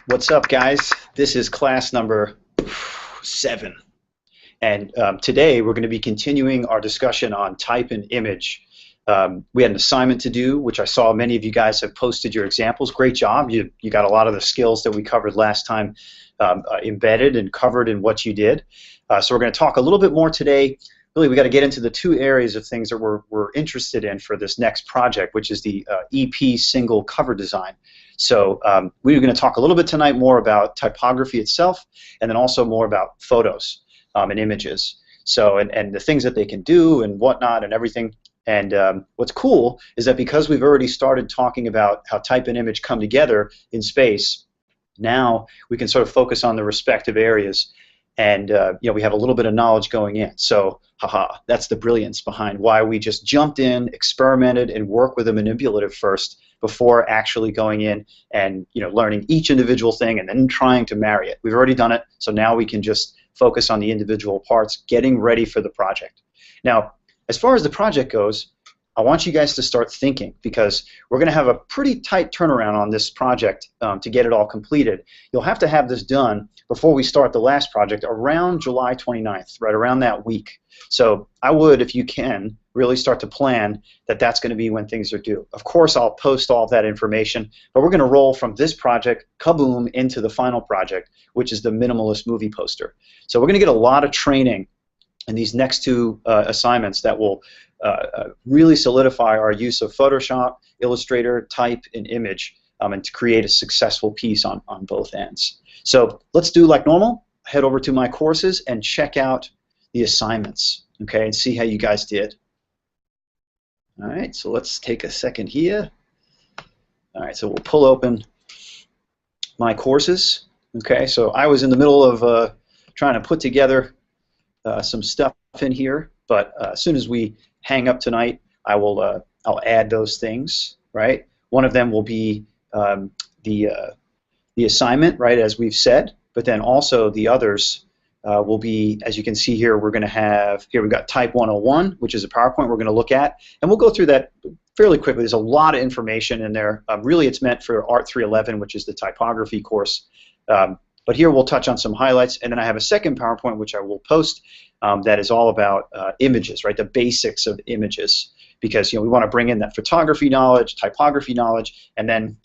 What's up, guys? This is class number 7. And today we're going to be continuing our discussion on type and image. We had an assignment to do, which I saw many of you guys have posted your examples. Great job. You got a lot of the skills that we covered last time embedded and covered in what you did. So we're going to talk a little bit more today. Really, we got to get into the two areas of things that we're interested in for this next project, which is the EP single cover design. So we're going to talk a little bit tonight more about typography itself, and then also more about photos and images. So and the things that they can do and whatnot and everything. And what's cool is that because we've already started talking about how type and image come together in space, now we can sort of focus on the respective areas. And we have a little bit of knowledge going in. So, that's the brilliance behind why we just jumped in, experimented, and worked with a manipulative first before actually going in and learning each individual thing and then trying to marry it. We've already done it, so now we can just focus on the individual parts, getting ready for the project. Now, as far as the project goes, I want you guys to start thinking, because we're going to have a pretty tight turnaround on this project to get it all completed. You'll have to have this done before we start the last project around July 29th, right around that week. So I would, if you can, really start to plan that that's going to be when things are due. Of course, I'll post all of that information, but we're going to roll from this project, kaboom, into the final project, which is the minimalist movie poster. So we're going to get a lot of training in these next two assignments that will really solidify our use of Photoshop, Illustrator, type, and image, and to create a successful piece on both ends. So let's do like normal. Head over to my courses and check out the assignments, okay, and see how you guys did. All right, so let's take a second here. All right, so we'll pull open my courses. Okay, so I was in the middle of trying to put together some stuff in here, but as soon as we hang up tonight, I'll add those things, right? One of them will be the assignment, right, as we've said, but then also the others will be, as you can see here, we're going to have, here we've got Type 101, which is a PowerPoint we're going to look at, and we'll go through that fairly quickly. There's a lot of information in there. Really, it's meant for Art 311, which is the typography course. But here we'll touch on some highlights, and then I have a second PowerPoint which I will post that is all about images, right? The basics of images, because we want to bring in that photography knowledge, typography knowledge, and then,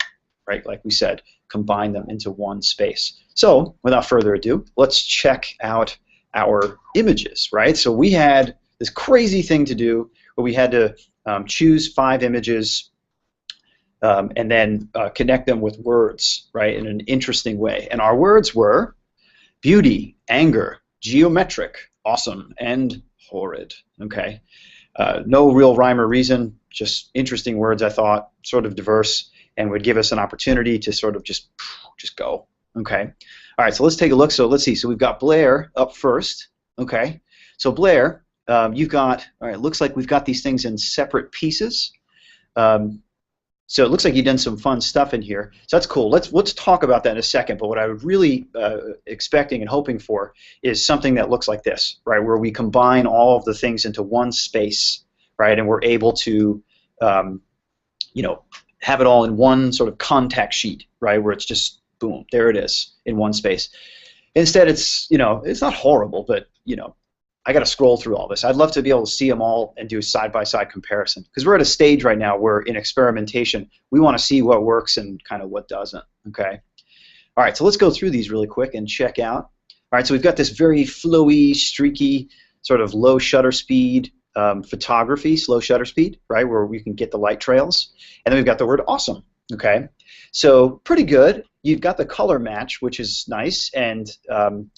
right, like we said, combine them into one space. So without further ado, let's check out our images, right? So we had this crazy thing to do where we had to choose 5 images and then connect them with words, right, in an interesting way. And our words were beauty, anger, geometric, awesome, and horrid. Okay, no real rhyme or reason, just interesting words, I thought, sort of diverse, and would give us an opportunity to sort of just go. Okay, all right, so let's take a look. So let's see. So we've got Blair up first. Okay, so Blair, you've got, all right, it looks like we've got these things in separate pieces. So it looks like you've done some fun stuff in here. So that's cool. Let's talk about that in a second. But what I was really expecting and hoping for is something that looks like this, right, where we combine all of the things into one space, right, and we're able to, have it all in one sort of contact sheet, right, where it's just boom, there it is in one space. Instead, it's it's not horrible, but I got to scroll through all this. I'd love to be able to see them all and do a side-by-side comparison, because we're at a stage right now where in experimentation we want to see what works and kind of what doesn't. Okay. All right, so let's go through these really quick and check out. All right, so we've got this very flowy, streaky, sort of low shutter speed photography, slow shutter speed, right, where we can get the light trails. And then we've got the word awesome. Okay, so pretty good. You've got the color match, which is nice, and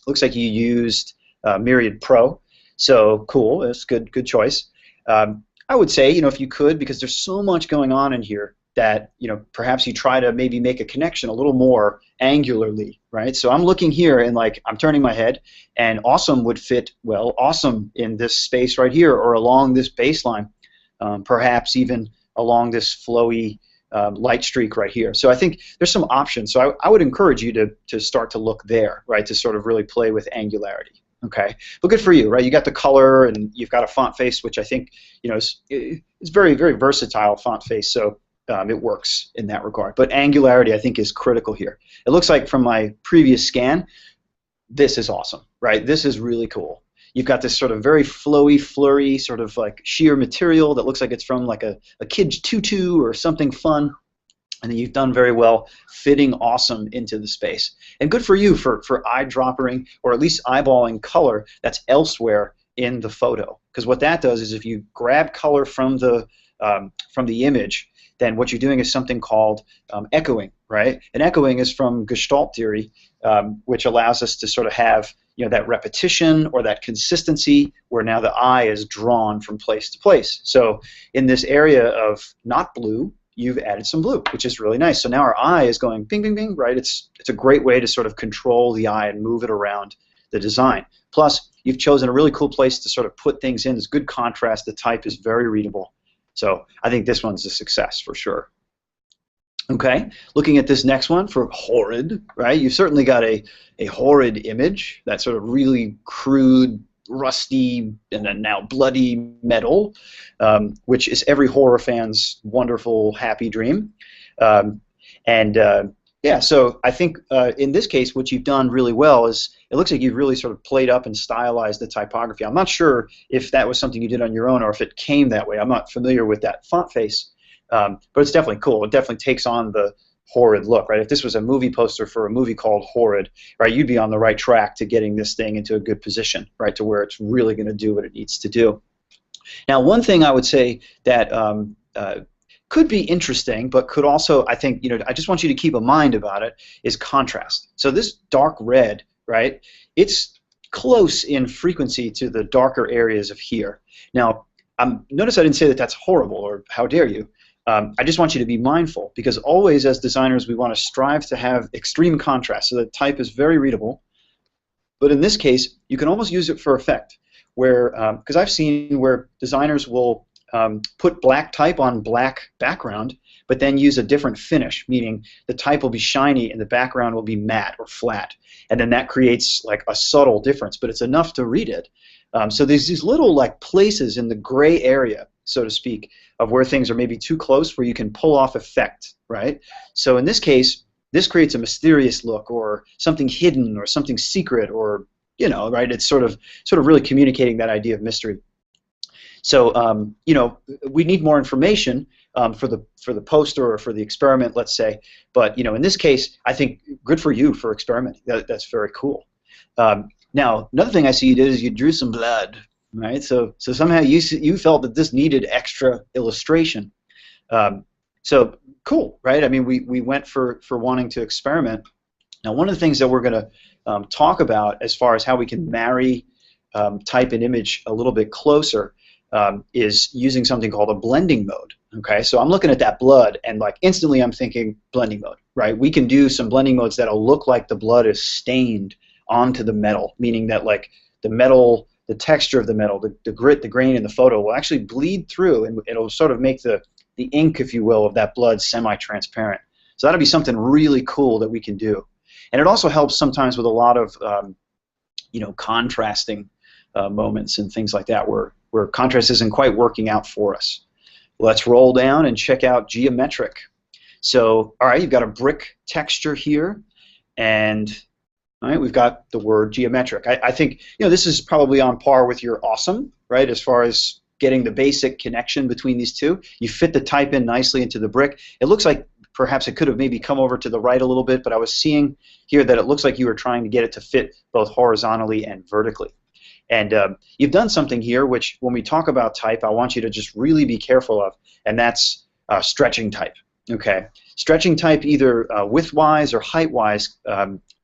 looks like you used Myriad Pro. So cool, it's good choice. I would say, if you could, because there's so much going on in here that, perhaps you try to maybe make a connection a little more angularly, right? So I'm looking here and I'm turning my head, and awesome would fit, well, awesome in this space right here or along this baseline, perhaps even along this flowy light streak right here. So I think there's some options. So I would encourage you to start to look there, right, to sort of really play with angularity. Okay, but good for you, right? You got the color, and you've got a font face, which I think it's very, very versatile font face. So it works in that regard. But angularity, I think, is critical here. It looks like from my previous scan, this is awesome, right? This is really cool. You've got this sort of very flowy, flurry, sort of like sheer material that looks like it's from like a kid's tutu or something fun. And then you've done very well fitting awesome into the space. And good for you for eyedroppering, or at least eyeballing color that's elsewhere in the photo. Because what that does is if you grab color from the image, then what you're doing is something called echoing, right? And echoing is from Gestalt theory, which allows us to sort of have that repetition or that consistency where now the eye is drawn from place to place. So in this area of not blue, you've added some blue, which is really nice. So now our eye is going bing, bing, bing, right? It's a great way to sort of control the eye and move it around the design. Plus, you've chosen a really cool place to sort of put things in. There's good contrast. The type is very readable. So I think this one's a success for sure. Okay, looking at this next one for horrid, right? You've certainly got a horrid image, that sort of really crude, rusty, and then now bloody metal, which is every horror fan's wonderful, happy dream. Yeah, so I think in this case, what you've done really well is it looks like you've really sort of played up and stylized the typography. I'm not sure if that was something you did on your own or if it came that way. I'm not familiar with that font face, but it's definitely cool. It definitely takes on the horrid look, right? If this was a movie poster for a movie called Horrid, right, you'd be on the right track to getting this thing into a good position, right, to where it's really going to do what it needs to do. Now, one thing I would say that could be interesting, but could also, I think, I just want you to keep a mind about it, is contrast. So this dark red, right, it's close in frequency to the darker areas of here. Now, notice I didn't say that that's horrible or how dare you. I just want you to be mindful, because always as designers we want to strive to have extreme contrast so the type is very readable. But in this case, you can almost use it for effect, where because I've seen where designers will put black type on black background, but then use a different finish, meaning the type will be shiny and the background will be matte or flat, and then that creates like a subtle difference, but it's enough to read it. So there's these little like places in the gray area, so to speak, of where things are maybe too close where you can pull off effect, right? So in this case, this creates a mysterious look or something hidden or something secret, or right? It's sort of really communicating that idea of mystery. So we need more information for the poster or for the experiment, let's say. But in this case, I think good for you for experimenting. That's very cool. Now, another thing I see you did is you drew some blood, right? So somehow you felt that this needed extra illustration. So cool, right? I mean, we went for wanting to experiment. Now, one of the things that we're going to talk about as far as how we can marry type and image a little bit closer is using something called a blending mode. Okay, so I'm looking at that blood, and like instantly I'm thinking blending mode, right? We can do some blending modes that'll look like the blood is stained onto the metal, meaning that like the metal, the texture of the metal, the grit, the grain in the photo will actually bleed through, and it'll sort of make the ink, if you will, of that blood semi-transparent. So that'll be something really cool that we can do. And it also helps sometimes with a lot of contrasting moments and things like that where contrast isn't quite working out for us. Let's roll down and check out geometric. So, all right, you've got a brick texture here, and all right, we've got the word geometric. I think this is probably on par with your awesome, right, as far as getting the basic connection between these two. You fit the type in nicely into the brick. It looks like perhaps it could have maybe come over to the right a little bit, but I was seeing here that it looks like you were trying to get it to fit both horizontally and vertically. And you've done something here which, when we talk about type, I want you to just really be careful of, and that's stretching type. Okay, stretching type either width-wise or height-wise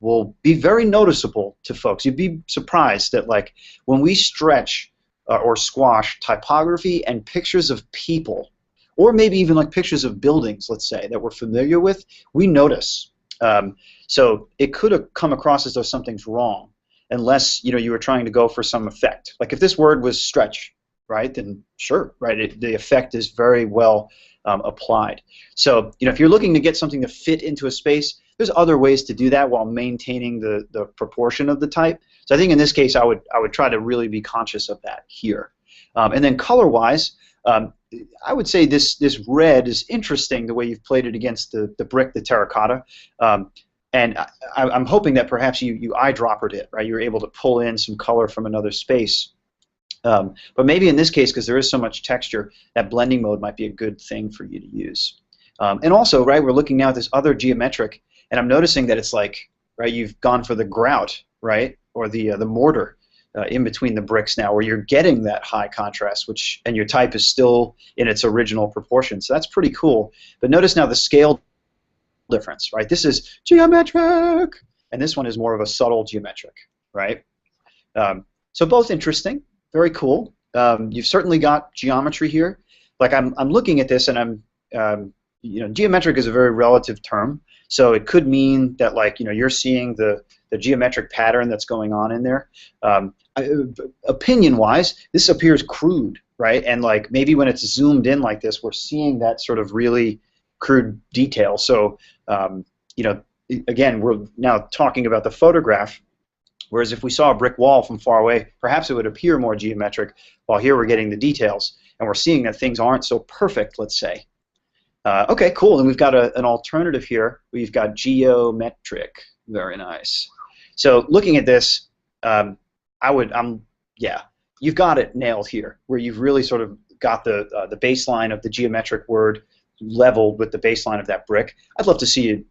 will be very noticeable to folks. You'd be surprised that like when we stretch or squash typography and pictures of people, or maybe even like pictures of buildings, let's say, that we're familiar with, we notice. So it could have come across as though something's wrong, unless you were trying to go for some effect. Like if this word was stretch, right, then sure, right, the effect is very well applied. So if you're looking to get something to fit into a space, there's other ways to do that while maintaining the proportion of the type. So I think in this case I would try to really be conscious of that here. And then color-wise, I would say this red is interesting, the way you've played it against the brick, the terracotta. And I'm hoping that perhaps you eyedroppered it, right? You're able to pull in some color from another space. But maybe in this case, because there is so much texture, that blending mode might be a good thing for you to use. And also, right, we're looking now at this other geometric, and I'm noticing that it's like, right, you've gone for the grout, right, or the mortar in between the bricks now, where you're getting that high contrast, and your type is still in its original proportion. So that's pretty cool. But notice now the scale difference, right? This is geometric, and this one is more of a subtle geometric, right? So both interesting, very cool. You've certainly got geometry here. Like I'm looking at this, and I'm geometric is a very relative term. So it could mean that, like, you're seeing the geometric pattern that's going on in there. Opinion-wise, this appears crude, right? And like maybe when it's zoomed in like this, we're seeing that sort of really crude detail. So again, we're now talking about the photograph. Whereas if we saw a brick wall from far away, perhaps it would appear more geometric. While here we're getting the details, and we're seeing that things aren't so perfect, let's say. Okay, cool. And we've got an alternative here. We've got geometric. Very nice. So looking at this, you've got it nailed here, where you've really sort of got the baseline of the geometric word leveled with the baseline of that brick. I'd love to see you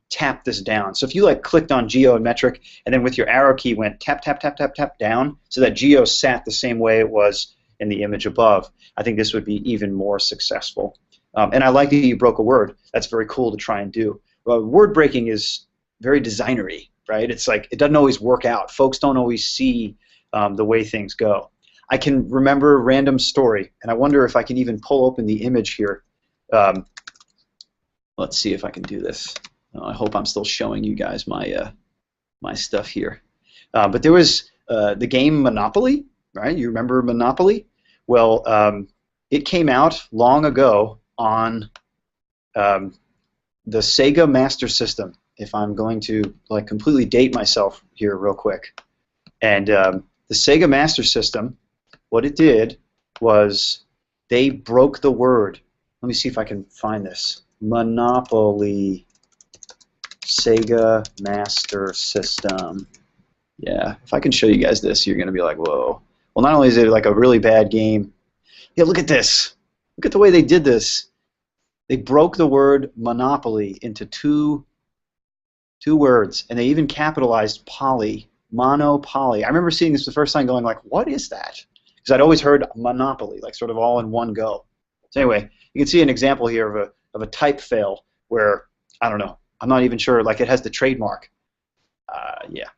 tap this down. So if you like clicked on geometric and then with your arrow key went tap, tap, tap, tap, tap down, so that geo sat the same way it was in the image above, I think this would be even more successful. And I like that you broke a word. That's very cool to try and do. Word breaking is very designery, right? It's like it doesn't always work out. Folks don't always see the way things go. I can remember a random story, and I wonder if I can even pull open the image here. Let's see if I can do this. I hope I'm still showing you guys my my stuff here. But there was the game Monopoly, right? You remember Monopoly? Well, it came out long ago on the Sega Master System, if I'm going to like completely date myself here real quick. And the Sega Master System, what it did was they broke the word. Let me see if I can find this. Monopoly Sega Master System. Yeah, if I can show you guys this, you're going to be like, whoa. Well, not only is it like a really bad game, yeah, look at this. Look at the way they did this. They broke the word monopoly into two words, and they even capitalized poly, monopoly. I remember seeing this the first time going like, what is that? Because I'd always heard monopoly, like sort of all in one go. So anyway, you can see an example here of a type fail where, I don't know, I'm not even sure, like it has the trademark. Yeah.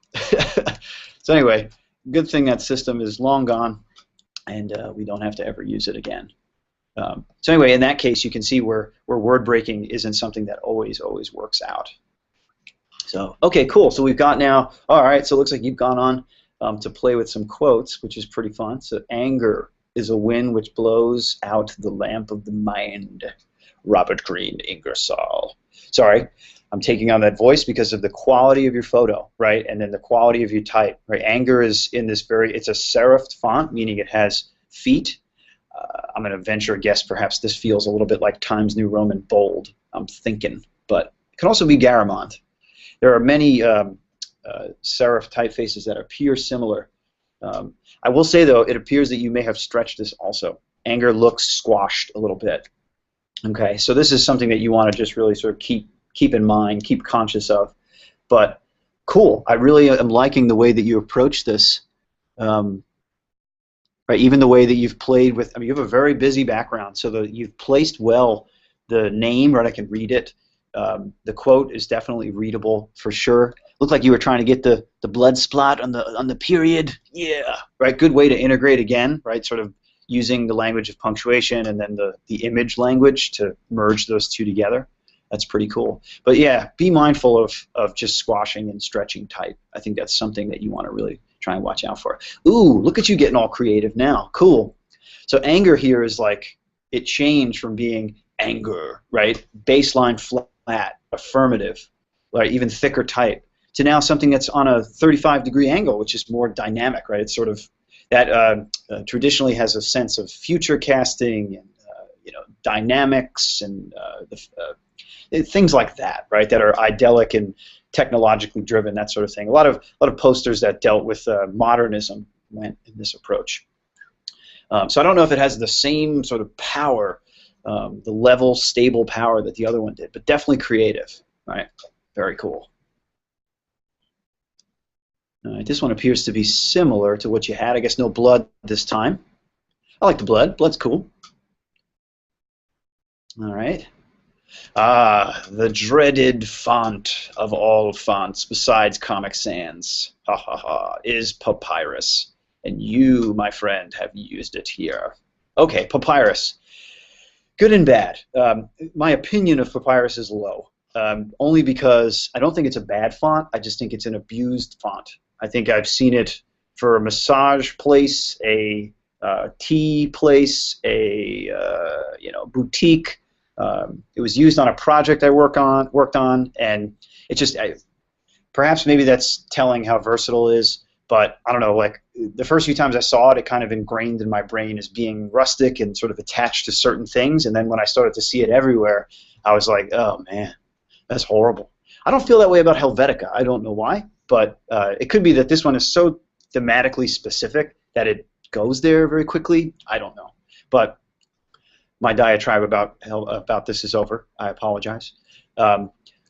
So anyway, good thing that system is long gone, and we don't have to ever use it again. So anyway, in that case, you can see where word breaking isn't something that always works out. So, okay, cool. So we've got now, all right, so it looks like you've gone on to play with some quotes, which is pretty fun. So anger is a wind which blows out the lamp of the mind. Robert Greene Ingersoll. Sorry, I'm taking on that voice because of the quality of your photo, right? And then the quality of your type, right? Anger is in this it's a serifed font, meaning it has feet. I'm going to venture a guess, perhaps this feels a little bit like Times New Roman bold, I'm thinking, but it can also be Garamond. There are many serif typefaces that appear similar. I will say, though, it appears that you may have stretched this also. Anger looks squashed a little bit. Okay, so this is something that you want to just really sort of keep in mind, keep conscious of. But cool, I really am liking the way that you approach this. Right, even the way that you've played with, I mean, you have a very busy background, so that you've placed well the name, right? I can read it. The quote is definitely readable for sure. Looked like you were trying to get the blood splat on the period. Yeah, right. Good way to integrate again, right? Sort of using the language of punctuation and then the image language to merge those two together. That's pretty cool. But yeah, be mindful of just squashing and stretching type. I think that's something that you want to really try and watch out for. Ooh, look at you getting all creative now. Cool. So anger here is like, it changed from being anger, right? Baseline flat, affirmative, right? Even thicker type, to now something that's on a 35-degree angle, which is more dynamic, right? It's sort of, that traditionally has a sense of future casting and dynamics and things like that, right? That are idyllic and technologically driven, that sort of thing. A lot of posters that dealt with modernism went in this approach. So I don't know if it has the same sort of power, the level, stable power that the other one did, but definitely creative, right? Very cool. All right, this one appears to be similar to what you had. I guess no blood this time. I like the blood. Blood's cool. All right. Ah, the dreaded font of all fonts besides Comic Sans, ha ha ha, is Papyrus. And you, my friend, have used it here. Okay, Papyrus. Good and bad. My opinion of Papyrus is low, only because I don't think it's a bad font. I just think it's an abused font. I think I've seen it for a massage place, a tea place, a boutique. It was used on a project I worked on, and it just perhaps maybe that's telling how versatile it is. But I don't know, like the first few times I saw it, it kind of ingrained in my brain as being rustic and sort of attached to certain things. And then when I started to see it everywhere, I was like, oh man, that's horrible. I don't feel that way about Helvetica. I don't know why, but it could be that this one is so thematically specific that it goes there very quickly. I don't know, but my diatribe about this is over. I apologize.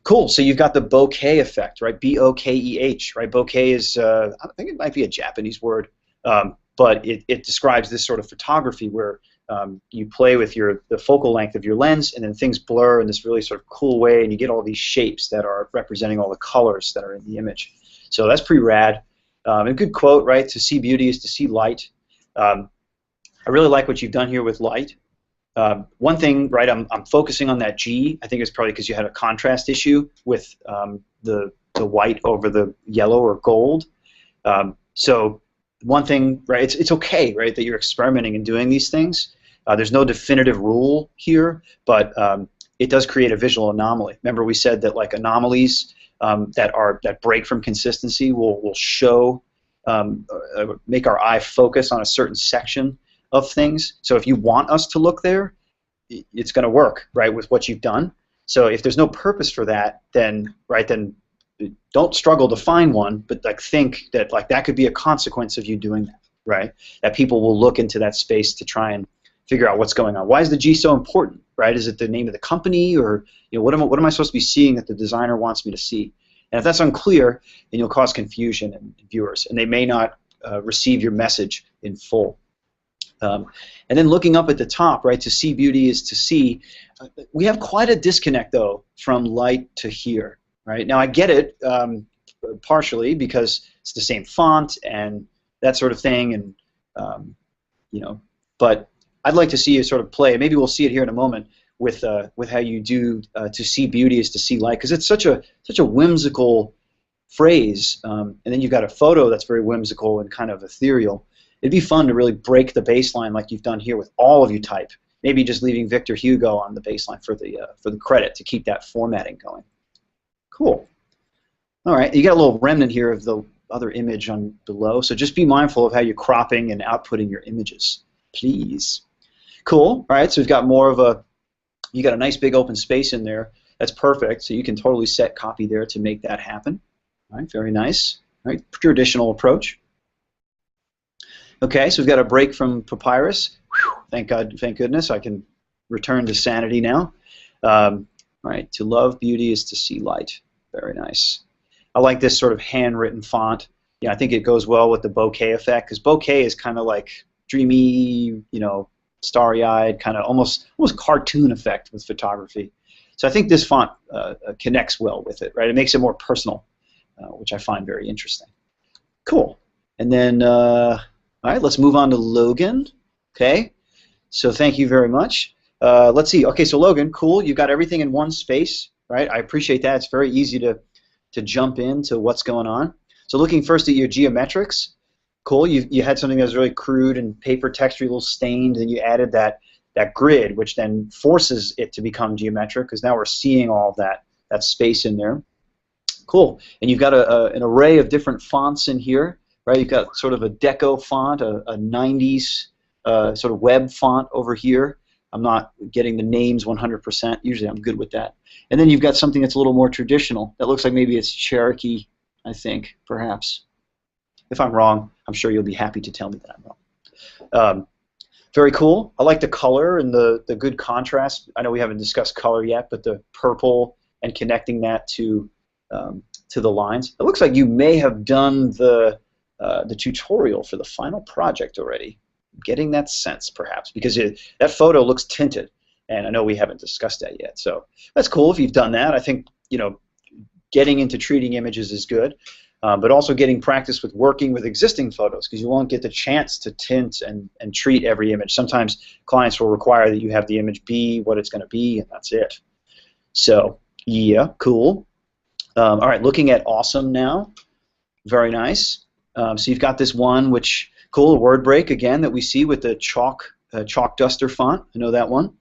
Cool. So you've got the bokeh effect, right? B-O-K-E-H, right? Bokeh is, I think it might be a Japanese word, but it describes this sort of photography where you play with the focal length of your lens, and then things blur in this really sort of cool way, and you get all these shapes that are representing all the colors that are in the image. So that's pretty rad. A good quote, right? To see beauty is to see light. I really like what you've done here with light. One thing, right, I'm focusing on that G. I think it's probably because you had a contrast issue with the white over the yellow or gold. So one thing, right, it's okay, right, that you're experimenting and doing these things. There's no definitive rule here, but it does create a visual anomaly. Remember we said that like anomalies that break from consistency will show, make our eye focus on a certain section of things. So if you want us to look there, it's going to work, right, with what you've done. So if there's no purpose for that, then don't struggle to find one, but like think that like that could be a consequence of you doing that, right? That people will look into that space to try and figure out what's going on. Why is the G so important, right? Is it the name of the company, or what am I supposed to be seeing that the designer wants me to see? And if that's unclear, then you'll cause confusion in viewers, and they may not receive your message in full. And then looking up at the top, right, to see beauty is to see. We have quite a disconnect, though, from light to here, right? Now, I get it partially because it's the same font and that sort of thing, and but I'd like to see you sort of play. Maybe we'll see it here in a moment with how you do to see beauty is to see light, because it's such a whimsical phrase, and then you've got a photo that's very whimsical and kind of ethereal. It'd be fun to really break the baseline like you've done here with all of you type. Maybe just leaving Victor Hugo on the baseline for the credit to keep that formatting going. Cool. All right, you got a little remnant here of the other image on below, so just be mindful of how you're cropping and outputting your images, please. Cool. All right, so we've got more of you got a nice big open space in there. That's perfect. So you can totally set copy there to make that happen. All right, very nice. All right, traditional approach. Okay, so we've got a break from Papyrus. Whew, thank God, thank goodness, I can return to sanity now. All right, to love beauty is to see light. Very nice. I like this sort of handwritten font. Yeah, I think it goes well with the bokeh effect, because bokeh is kind of like dreamy, starry-eyed, kind of almost cartoon effect with photography. So I think this font connects well with it, right? It makes it more personal, which I find very interesting. Cool. And then, all right, let's move on to Logan. Okay, so thank you very much. Let's see. Okay, so Logan, cool. You got everything in one space, right? I appreciate that. It's very easy to jump into what's going on. So looking first at your geometrics, cool. You had something that was really crude and paper texture, a little stained, and you added that grid, which then forces it to become geometric, because now we're seeing all of that space in there. Cool. And you've got an array of different fonts in here. Right, you've got sort of a deco font, a 90s sort of web font over here. I'm not getting the names 100%. Usually I'm good with that. And then you've got something that's a little more traditional. That looks like maybe it's Cherokee, I think, perhaps. If I'm wrong, I'm sure you'll be happy to tell me that I'm wrong. Very cool. I like the color and the good contrast. I know we haven't discussed color yet, but the purple and connecting that to the lines. It looks like you may have done the tutorial for the final project already. I'm getting that sense, perhaps, because that photo looks tinted, and I know we haven't discussed that yet. So that's cool if you've done that. I think getting into treating images is good. But also getting practice with working with existing photos, because you won't get the chance to tint and treat every image. Sometimes clients will require that you have the image be what it's going to be, and that's it. So, yeah, cool. All right, looking at awesome now. Very nice. So you've got this one, which, cool, a word break, again, that we see with the chalk duster font. I know that one.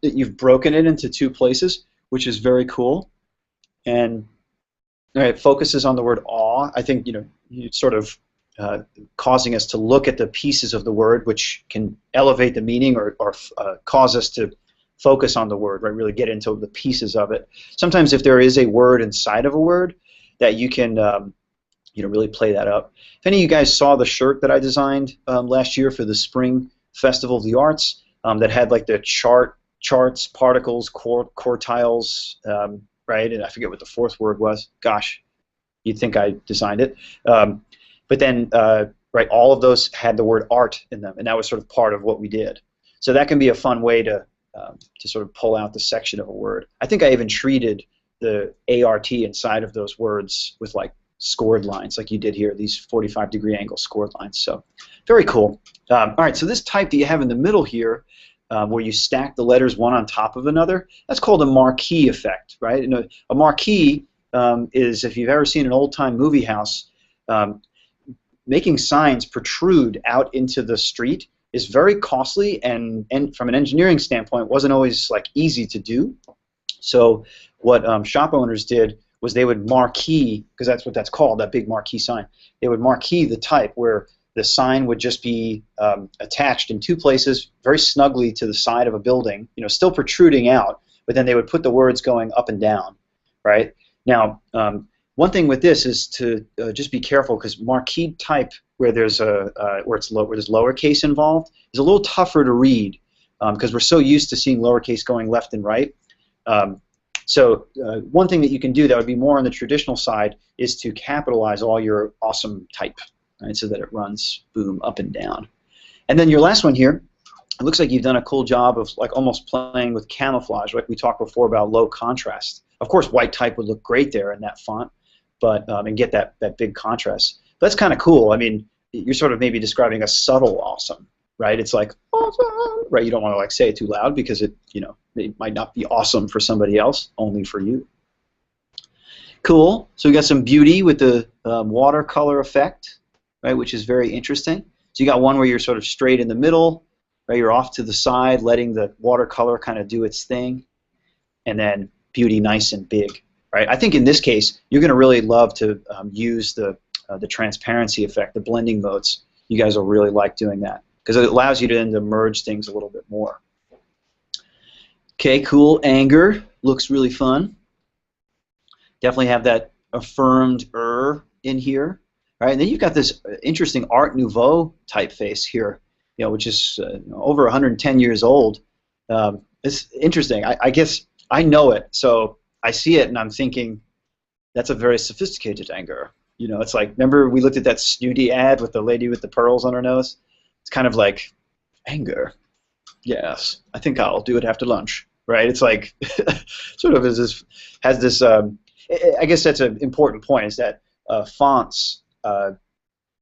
You've broken it into 2 places, which is very cool. And all right, focuses on the word awe. I think it's sort of causing us to look at the pieces of the word, which can elevate the meaning or cause us to focus on the word, right? Really get into the pieces of it. Sometimes, if there is a word inside of a word, that you can really play that up. If any of you guys saw the shirt that I designed last year for the Spring Festival of the Arts, that had like the charts, particles, quartiles. Right, and I forget what the 4th word was. Gosh, you'd think I designed it. But then, right, all of those had the word art in them, and that was sort of part of what we did. So that can be a fun way to sort of pull out the section of a word. I think I even treated the ART inside of those words with like scored lines, like you did here, these 45-degree angle scored lines. So very cool. All right, so this type that you have in the middle here, where you stack the letters one on top of another, that's called a Marquee Effect, right? And a marquee is, if you've ever seen an old-time movie house, making signs protrude out into the street is very costly, and from an engineering standpoint, wasn't always like easy to do. So what shop owners did was they would marquee, because that's what that's called, that big marquee sign. They would marquee the type where the sign would just be attached in 2 places, very snugly to the side of a building, still protruding out, but then they would put the words going up and down, right? Now, one thing with this is to just be careful, because marquee type, where there's where there's lowercase involved, is a little tougher to read, because we're so used to seeing lowercase going left and right. So one thing that you can do that would be more on the traditional side is to capitalize all your awesome type. Right, so that it runs, boom, up and down. And then your last one here, it looks like you've done a cool job of like almost playing with camouflage, like we talked before about low contrast. Of course, white type would look great there in that font, but and get that big contrast. But that's kind of cool. I mean, you're sort of maybe describing a subtle awesome, right? It's like awesome, right? You don't want to like say it too loud, because it might not be awesome for somebody else, only for you. Cool. So we got some beauty with the watercolor effect. Right, which is very interesting. So you got one where you're sort of straight in the middle, right? You're off to the side, letting the watercolor kind of do its thing, and then beauty nice and big, right? I think in this case you're going to really love to use the transparency effect, the blending modes. You guys will really like doing that, because it allows you to then to merge things a little bit more. Okay, cool. Anger looks really fun. Definitely have that affirmed in here. Right, and then you've got this interesting Art Nouveau typeface here, which is over 110 years old. It's interesting. I guess I know it, so I see it and I'm thinking, that's a very sophisticated anger. It's like, remember we looked at that snooty ad with the lady with the pearls on her nose? It's kind of like, anger. Yes, I think I'll do it after lunch. Right? It's like, sort of has this. I guess that's an important point, is that fonts.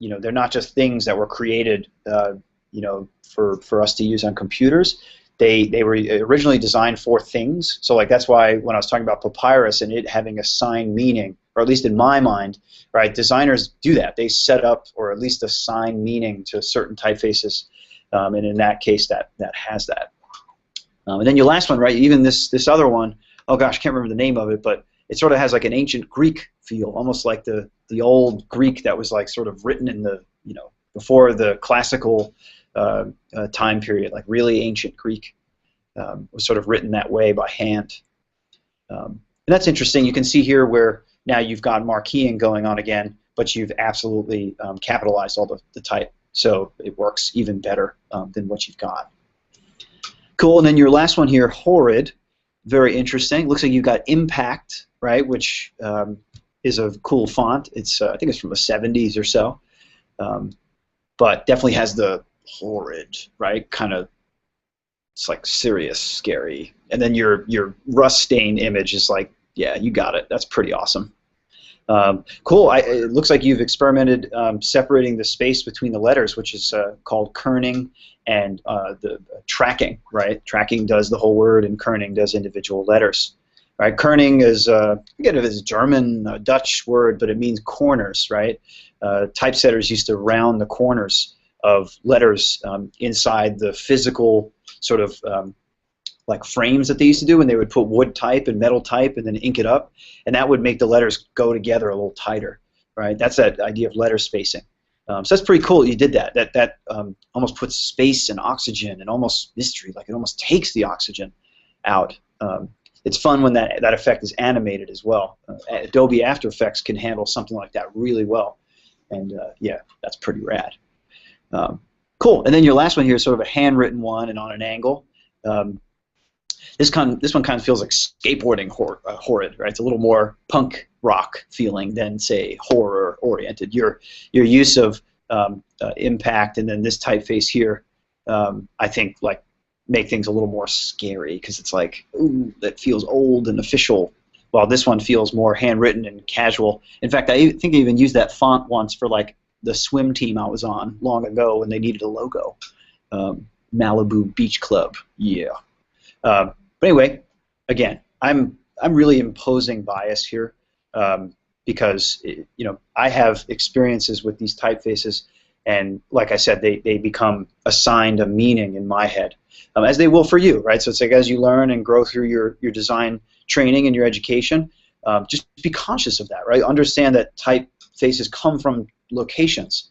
They're not just things that were created, for us to use on computers. They were originally designed for things. So like that's why when I was talking about Papyrus and it having a sign meaning, or at least in my mind, right? Designers do that. They set up or at least assign meaning to certain typefaces, and in that case, that has that. And then your last one, right? Even this other one, oh gosh, I can't remember the name of it, but it sort of has like an ancient Greek feel, almost like the old Greek that was like sort of written in the before the classical time period, like really ancient Greek. was sort of written that way by hand. And that's interesting. You can see here where now you've got marqueeing going on again, but you've absolutely capitalized all the type, so it works even better than what you've got. Cool, and then your last one here, horrid, very interesting. Looks like you've got impact, right, which is a cool font. It's I think it's from the 70s or so, but definitely has the horrid, right, kind of. It's like serious, scary. And then your rust stain image is like, yeah, you got it. That's pretty awesome. Cool. It looks like you've experimented separating the space between the letters, which is called kerning, and the tracking, right? Tracking does the whole word, and kerning does individual letters. Right? Kerning is, I forget if it's a German, Dutch word, but it means corners, right? Typesetters used to round the corners of letters inside the physical sort of like frames that they used to do when they would put wood type and metal type and then ink it up, and that would make the letters go together a little tighter, right? That's that idea of letter spacing. So that's pretty cool that you did that. That almost puts space and oxygen and almost mystery, like it almost takes the oxygen out. It's fun when that effect is animated as well. Adobe After Effects can handle something like that really well, and yeah, that's pretty rad. Cool, and then your last one here is sort of a handwritten one and on an angle. This one kind of feels like skateboarding horrid, right? It's a little more punk rock feeling than, say, horror oriented. Your use of impact and then this typeface here, I think, like make things a little more scary because it's like, ooh, that feels old and official, while this one feels more handwritten and casual. In fact, I think I even used that font once for like the swim team I was on long ago when they needed a logo. Malibu Beach Club, yeah. But anyway, again, I'm really imposing bias here because I have experiences with these typefaces, and like I said, they become assigned a meaning in my head, as they will for you, right? So it's like as you learn and grow through your design training and your education, just be conscious of that, right? Understand that typefaces come from locations.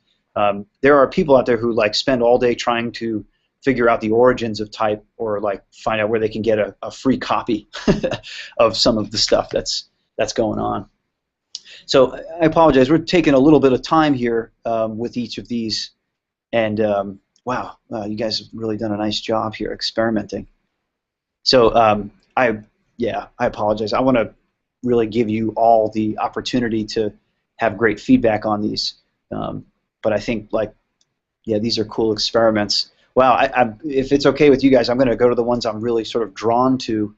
There are people out there who like spend all day trying to figure out the origins of type, or like find out where they can get a free copy of some of the stuff that's going on. So I apologize. We're taking a little bit of time here with each of these, and wow, you guys have really done a nice job here experimenting. So I apologize. I want to really give you all the opportunity to have great feedback on these, but I think these are cool experiments. Wow, if it's okay with you guys, I'm going to go to the ones I'm really sort of drawn to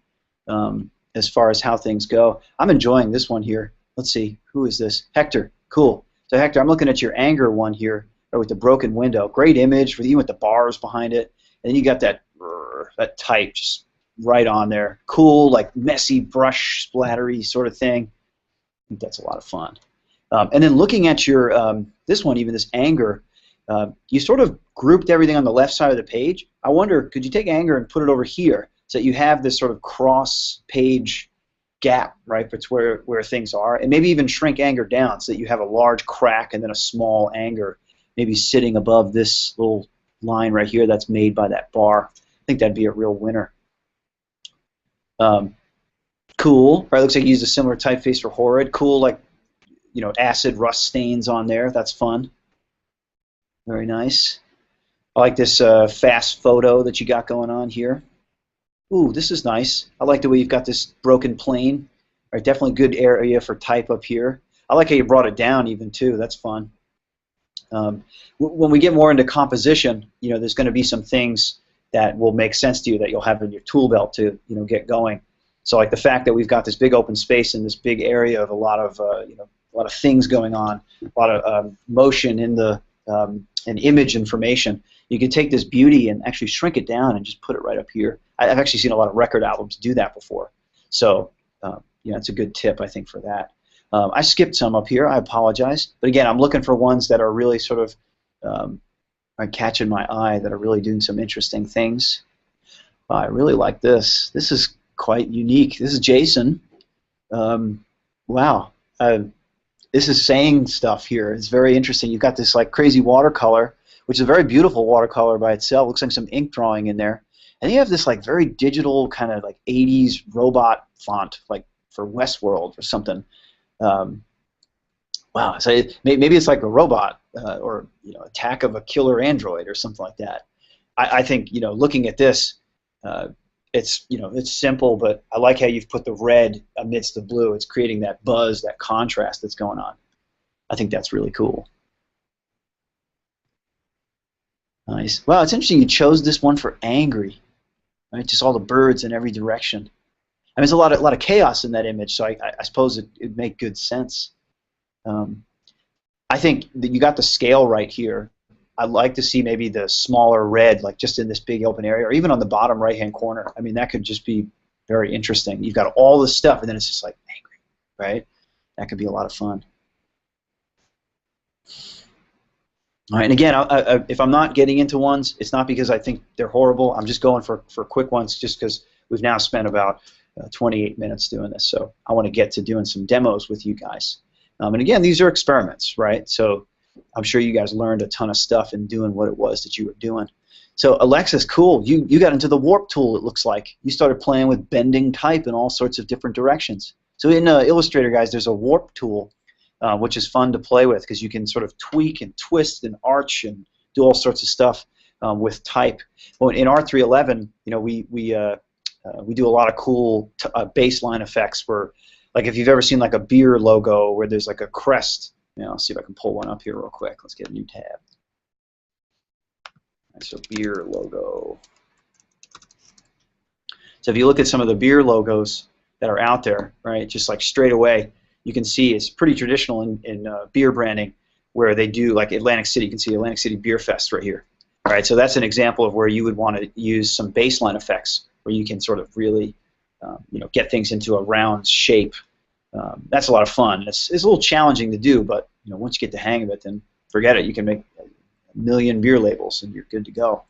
as far as how things go. I'm enjoying this one here. Let's see, who is this? Hector, cool. So Hector, I'm looking at your anger one here, with the broken window. Great image, even with the bars behind it. And then you got that type just right on there. Cool, like messy brush splattery sort of thing. I think that's a lot of fun. And then looking at your, this one, even this anger, you sort of grouped everything on the left side of the page. I wonder, could you take anger and put it over here so that you have this sort of cross-page gap, right, between where things are, and maybe even shrink anger down so that you have a large crack and then a small anger maybe sitting above this little line right here that's made by that bar. I think that'd be a real winner. Cool, right? Looks like you used a similar typeface for horrid. Cool, like acid rust stains on there. That's fun. Very nice. I like this fast photo that you got going on here. Ooh, this is nice. I like the way you've got this broken plane. Right, definitely good area for type up here. I like how you brought it down even too. That's fun. When we get more into composition, there's going to be some things that will make sense to you that you'll have in your tool belt to get going. So like the fact that we've got this big open space in this big area of a lot of things going on, a lot of motion in the and image information. You can take this beauty and actually shrink it down and just put it right up here. I've actually seen a lot of record albums do that before. So it's a good tip, I think, for that. I skipped some up here. I apologize. But again, I'm looking for ones that are really sort of are catching my eye, that are really doing some interesting things. Wow, I really like this. This is quite unique. This is Jason. Wow. This is saying stuff here. It's very interesting. You've got this like crazy watercolor, which is a very beautiful watercolor by itself. Looks like some ink drawing in there. And you have this like very digital kind of like 80s robot font, like for Westworld or something. Um, wow, so maybe it's like a robot or Attack of a Killer Android or something like that. I think looking at this, it's simple, but I like how you've put the red amidst the blue. It's creating that buzz, that contrast that's going on. I think that's really cool. Nice. Wow, it's interesting you chose this one for angry, right? Just all the birds in every direction. I mean, there's a lot of chaos in that image, so I suppose it'd make good sense. I think that you got the scale right here. I'd like to see maybe the smaller red, like just in this big open area, or even on the bottom right-hand corner. I mean, that could just be very interesting. You've got all this stuff, and then it's just like angry, right? That could be a lot of fun. All right, and again, if I'm not getting into ones, it's not because I think they're horrible. I'm just going for quick ones just because we've now spent about 28 minutes doing this. So I want to get to doing some demos with you guys. And again, these are experiments, right? So I'm sure you guys learned a ton of stuff in doing what it was that you were doing. So Alexis, cool. You got into the warp tool, it looks like. You started playing with bending type in all sorts of different directions. So in Illustrator, guys, there's a warp tool, which is fun to play with because you can sort of tweak and twist and arch and do all sorts of stuff with type. Well, in R311, we do a lot of cool baseline effects where, like if you've ever seen like a beer logo where there's like a crest. I'll see if I can pull one up here real quick. Let's get a new tab. Right, so beer logo. So if you look at some of the beer logos that are out there, right, just like straight away, you can see it's pretty traditional in beer branding where they do like Atlantic City. You can see Atlantic City Beer Fest right here. All right, so that's an example of where you would want to use some baseline effects where you can sort of really get things into a round shape. That's a lot of fun. It's a little challenging to do, but once you get the hang of it, then forget it. You can make a million beer labels, and you're good to go.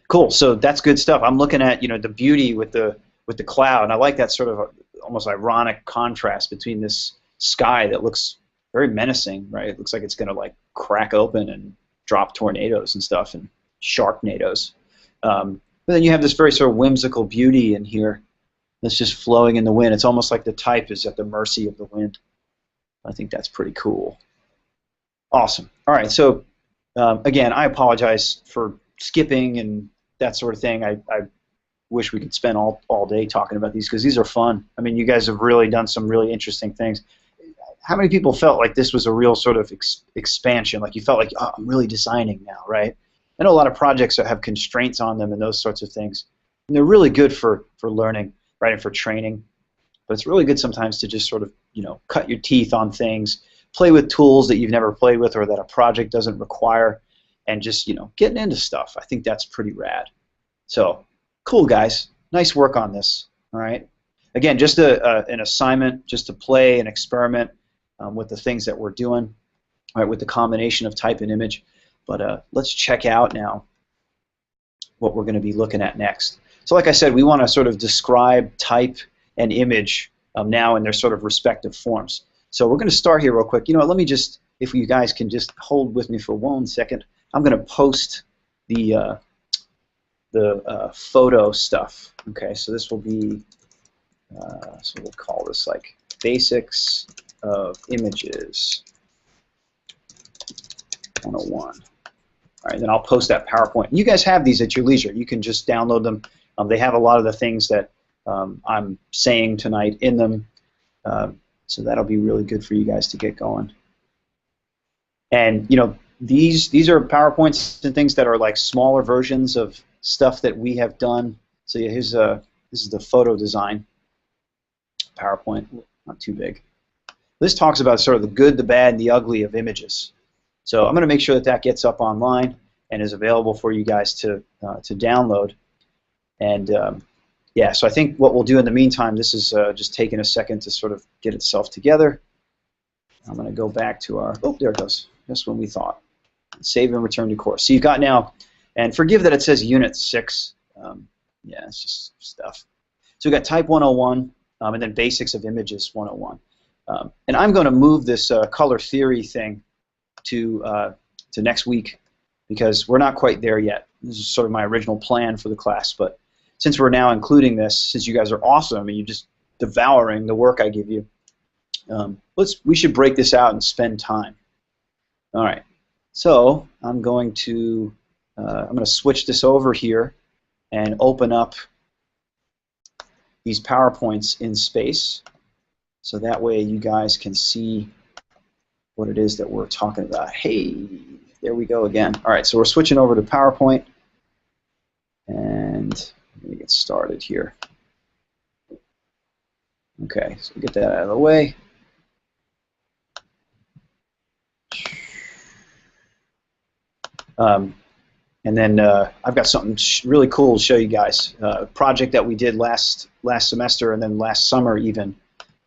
Cool. So that's good stuff. I'm looking at the beauty with the cloud, and I like that sort of almost ironic contrast between this sky that looks very menacing, right? It looks like it's going to like crack open and drop tornadoes and stuff and sharknadoes. But then you have this very sort of whimsical beauty in here that's just flowing in the wind. It's almost like the type is at the mercy of the wind. I think that's pretty cool. Awesome. All right, so again, I apologize for skipping and that sort of thing. I wish we could spend all day talking about these because these are fun. I mean, you guys have really done some really interesting things. How many people felt like this was a real sort of expansion, like you felt like, oh, I'm really designing now, right? I know a lot of projects that have constraints on them and those sorts of things. And they're really good for learning, right, and for training. But it's really good sometimes to just sort of, cut your teeth on things, play with tools that you've never played with or that a project doesn't require, and just, getting into stuff. I think that's pretty rad. So, cool, guys. Nice work on this, all right? Again, just an assignment, just to play and experiment with the things that we're doing, all right, with the combination of type and image. But let's check out now what we're going to be looking at next. So like I said, we want to sort of describe type and image now in their sort of respective forms. So we're going to start here real quick. Let me just, if you guys can just hold with me for 1 second, I'm going to post the photo stuff. Okay, so this will be, so we'll call this like Basics of Images 101. All right, then I'll post that PowerPoint. You guys have these at your leisure. You can just download them. They have a lot of the things that I'm saying tonight in them, so that'll be really good for you guys to get going. And these are PowerPoints and things that are like smaller versions of stuff that we have done. So yeah, this is the photo design PowerPoint, not too big. This talks about sort of the good, the bad, and the ugly of images. So I'm going to make sure that that gets up online and is available for you guys to download. And yeah, so I think what we'll do in the meantime, this is just taking a second to sort of get itself together. I'm going to go back to our, oh, there it goes. That's what we thought. Save and return to course. So you've got now, and forgive that it says Unit 6. Yeah, it's just stuff. So we've got Type 101, and then Basics of Images 101. And I'm going to move this color theory thing to next week. because we're not quite there yet. This is sort of my original plan for the class, but since we're now including this, since you guys are awesome and you're just devouring the work I give you, we should break this out and spend time. All right, so I'm going to switch this over here and open up these PowerPoints in space, so that way you guys can see what it is that we're talking about. Hey, there we go again. All right, so we're switching over to PowerPoint, and let me get started here. Okay, so get that out of the way. And then I've got something really cool to show you guys. A project that we did last semester and then last summer even,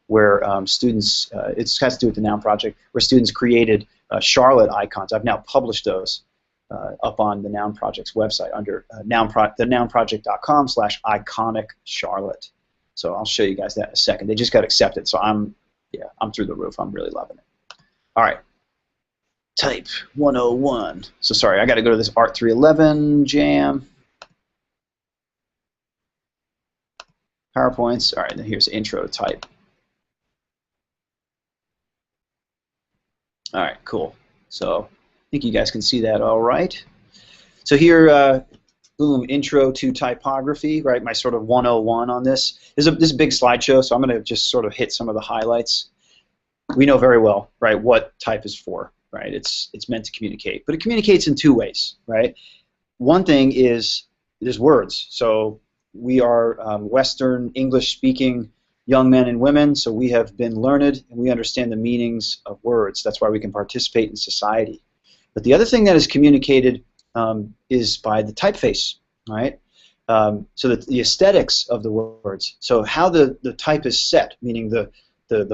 where students, it has to do with the Noun Project, where students created Charlotte icons. I've now published those up on the Noun Project's website under thenounproject.com/iconic-Charlotte. So I'll show you guys that in a second. They just got accepted, so I'm through the roof. I'm really loving it. All right. Type 101. So sorry, I got to go to this Art 311 jam. PowerPoints. All right, then here's the intro to type. All right, cool. So I think you guys can see that all right. So here, boom, intro to typography, right? My sort of 101 on this. This is a big slideshow, so I'm going to just sort of hit some of the highlights. We know very well, right, what type is for. Right, it's meant to communicate, but it communicates in two ways, right? One thing is there's words. So we are Western English-speaking young men and women, so we have been learned and we understand the meanings of words. That's why we can participate in society. But the other thing that is communicated is by the typeface, right? So that the aesthetics of the words. So how the type is set, meaning the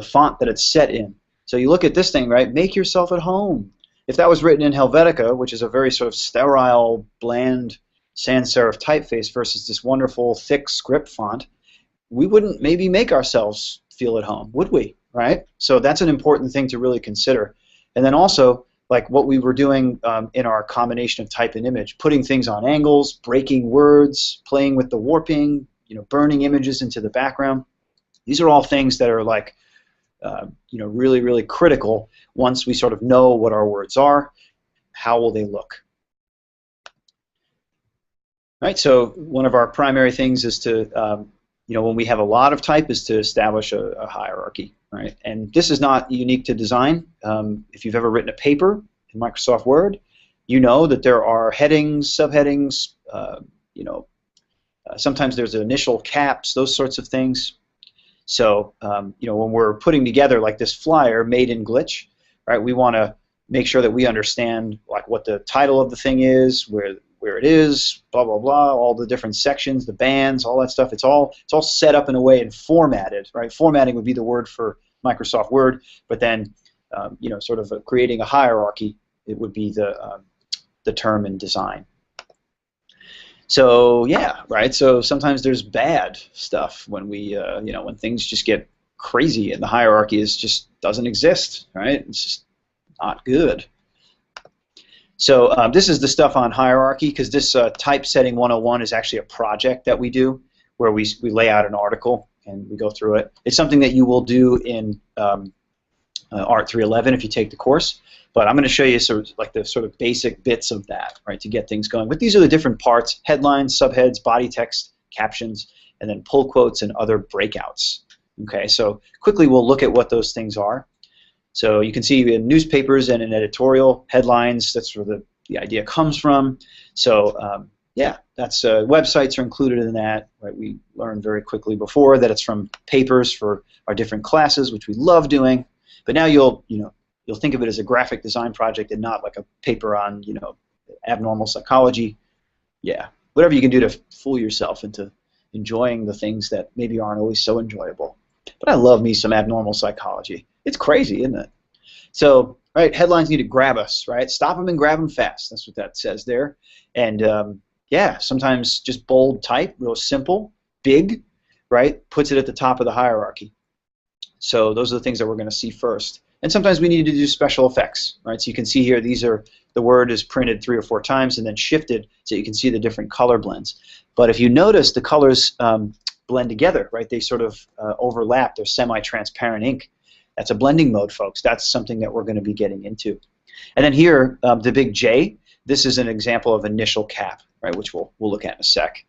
font that it's set in. So you look at this thing, right? Make yourself at home. If that was written in Helvetica, which is a very sort of sterile, bland sans serif typeface versus this wonderful, thick script font, we wouldn't maybe make ourselves feel at home, would we? Right? So that's an important thing to really consider. And then also, like what we were doing in our combination of type and image, putting things on angles, breaking words, playing with the warping, burning images into the background. These are all things that are like really, really critical once we sort of know what our words are. How will they look? Right, so one of our primary things is to, when we have a lot of type, is to establish a hierarchy, right? And this is not unique to design. If you've ever written a paper in Microsoft Word, you know that there are headings, subheadings, sometimes there's initial caps, those sorts of things. So, when we're putting together like this flyer made in Glitch, right, we want to make sure that we understand like what the title of the thing is, where it is, blah blah blah, all the different sections, the bands, all that stuff. It's all set up in a way and formatted, right? Formatting would be the word for Microsoft Word, but then sort of creating a hierarchy, it would be the term in design. So yeah, right. So sometimes there's bad stuff when we, when things just get crazy and the hierarchy just doesn't exist, right? It's just not good. So this is the stuff on hierarchy, because this Typesetting 101 is actually a project that we do where we lay out an article and we go through it. It's something that you will do in Art 311 if you take the course. But I'm going to show you sort of like the sort of basic bits of that, right, to get things going. But these are the different parts: headlines, subheads, body text, captions, and then pull quotes and other breakouts. Okay, so quickly we'll look at what those things are. So you can see in newspapers and in editorial headlines, that's where the idea comes from. So yeah, that's websites are included in that. Right, we learned very quickly before that it's from papers for our different classes, which we love doing. But now you'll think of it as a graphic design project and not like a paper on, abnormal psychology. Yeah, whatever you can do to fool yourself into enjoying the things that maybe aren't always so enjoyable. But I love me some abnormal psychology. It's crazy, isn't it? So, right, headlines need to grab us, right? Stop them and grab them fast. That's what that says there. And yeah, sometimes just bold type, real simple, big, right, puts it at the top of the hierarchy. So those are the things that we're going to see first. And sometimes we need to do special effects, right? So you can see here, these are, the word is printed 3 or 4 times and then shifted so you can see the different color blends. But if you notice, the colors blend together, right? They sort of overlap. They're semi-transparent ink. That's a blending mode, folks. That's something that we're going to be getting into. And then here, the big J, this is an example of initial cap, right, which we'll look at in a sec.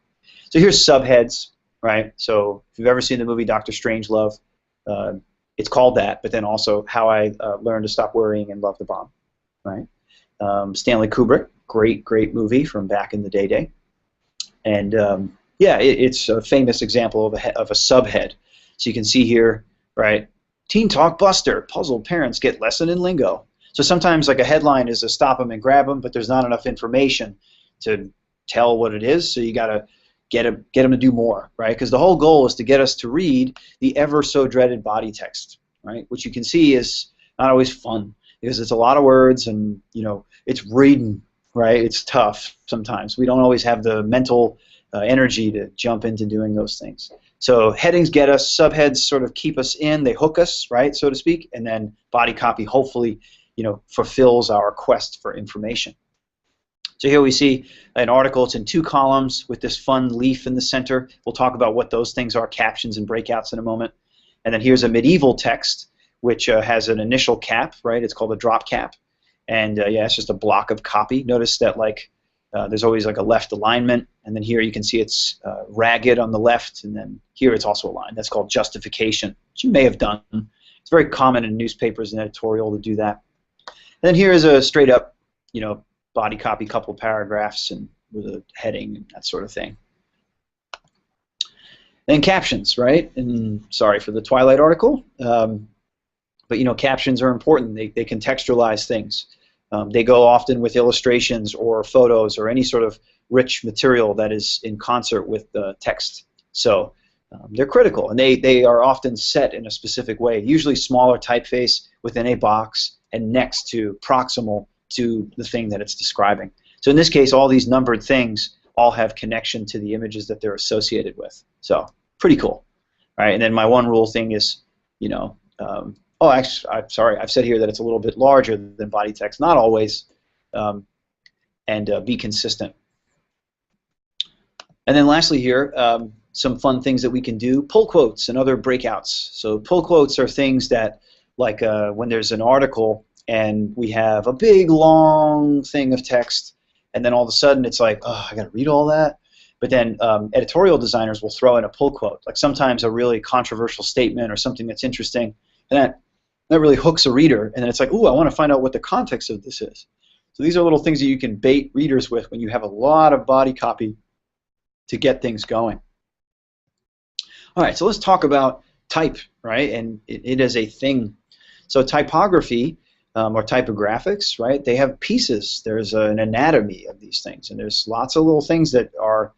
So here's subheads, right? So if you've ever seen the movie Dr. Strangelove, it's called that, but then also How I Learned to Stop Worrying and Love the Bomb, right? Stanley Kubrick, great movie from back in the day. And yeah, it's a famous example of a subhead. So you can see here, right? Teen Talk Buster, puzzled parents get lesson in lingo. So sometimes like a headline is a stop them and grab them, but there's not enough information to tell what it is, so you got to get them to do more, right? Because the whole goal is to get us to read the ever so dreaded body text, right? Which you can see is not always fun because it's a lot of words and, you know, it's reading, right? It's tough sometimes. We don't always have the mental energy to jump into doing those things. So headings get us, subheads sort of keep us in, they hook us, right, so to speak, and then body copy hopefully, you know, fulfills our quest for information. So here we see an article. It's in 2 columns with this fun leaf in the center. We'll talk about what those things are, captions and breakouts, in a moment. And then here's a medieval text which has an initial cap, right? It's called a drop cap. And yeah, it's just a block of copy. Notice that like there's always like a left alignment, and then here you can see it's ragged on the left, and then here it's also aligned. That's called justification, which you may have done. It's very common in newspapers and editorial to do that. And then here is a straight up, you know, body copy, couple paragraphs, and with a heading and that sort of thing. Then captions, right? And sorry for the Twilight article, but you know, captions are important. They contextualize things. They go often with illustrations or photos or any sort of rich material that is in concert with the text. So they're critical, and they are often set in a specific way, usually smaller typeface within a box and next to, proximal to the thing that it's describing. So in this case, all these numbered things all have connection to the images that they're associated with. So pretty cool, right? And then my one rule thing is, you know, oh, actually, I'm sorry, I've said here that it's a little bit larger than body text. Not always, and be consistent. And then lastly here, some fun things that we can do, pull quotes and other breakouts. So pull quotes are things that, like when there's an article and we have a big long thing of text, and then all of a sudden it's like, oh, I got to read all that. But then editorial designers will throw in a pull quote, like sometimes a really controversial statement or something that's interesting, and that really hooks a reader, and then it's like, ooh, I want to find out what the context of this is. So these are little things that you can bait readers with when you have a lot of body copy to get things going. All right, so let's talk about type, right? And it is a thing. So typography or typographics, right? They have pieces. There's an anatomy of these things, and there's lots of little things that are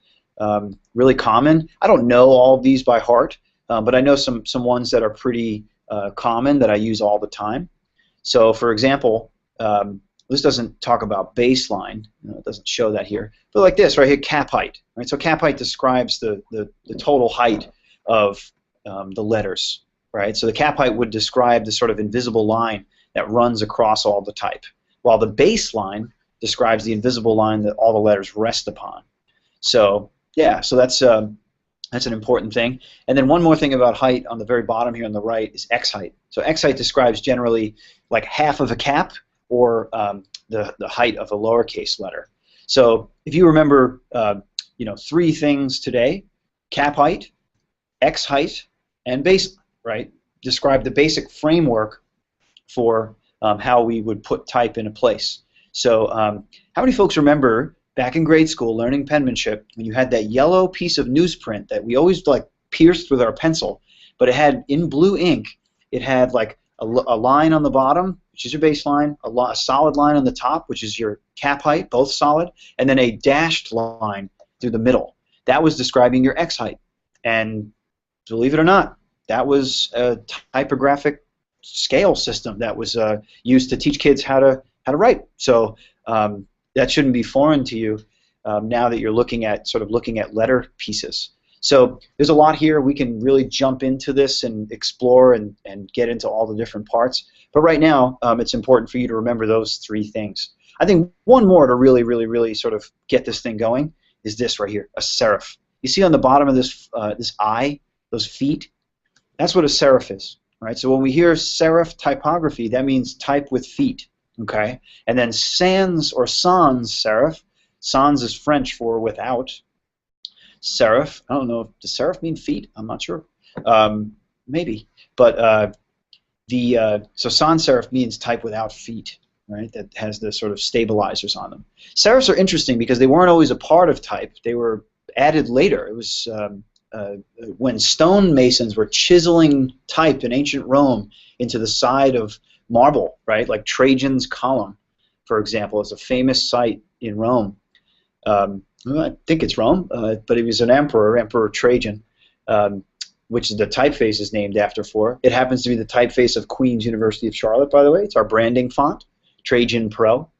really common. I don't know all of these by heart, but I know some ones that are pretty common that I use all the time. So, for example, this doesn't talk about baseline. It doesn't show that here. But like this, right here, cap height. Right? So cap height describes the total height of the letters. Right? So the cap height would describe the sort of invisible line that runs across all the type, while the baseline describes the invisible line that all the letters rest upon. So yeah, so that's an important thing. And then one more thing about height on the very bottom here on the right is X height. So X height describes generally like half of a cap or the height of a lowercase letter. So if you remember, you know, 3 things today: cap height, X height, and baseline, right? Describe the basic framework for how we would put type in a place. So how many folks remember back in grade school learning penmanship when you had that yellow piece of newsprint that we always like pierced with our pencil, but it had in blue ink, it had like a line on the bottom, which is your baseline, a solid line on the top, which is your cap height, both solid, and then a dashed line through the middle. That was describing your X height. And believe it or not, that was a typographic scale system that was used to teach kids how to write. So that shouldn't be foreign to you now that you're looking at letter pieces. So there's a lot here. We can really jump into this and explore and get into all the different parts. But right now, it's important for you to remember those three things. I think one more to really sort of get this thing going is this right here, a serif. You see on the bottom of this this eye, those feet? That's what a serif is. Right? So when we hear serif typography, that means type with feet. Okay? And then sans or sans serif, sans is French for without. Serif, I don't know, does serif mean feet? I'm not sure. Maybe. But so sans serif means type without feet, right? That has the sort of stabilizers on them. Serifs are interesting because they weren't always a part of type. They were added later. It was when stonemasons were chiseling type in ancient Rome into the side of marble, right? Like Trajan's column, for example, is a famous site in Rome. I think it's Rome, but he was an emperor, Emperor Trajan, which the typeface is named after for. It happens to be the typeface of Queen's University of Charlotte, by the way. It's our branding font, Trajan Pro.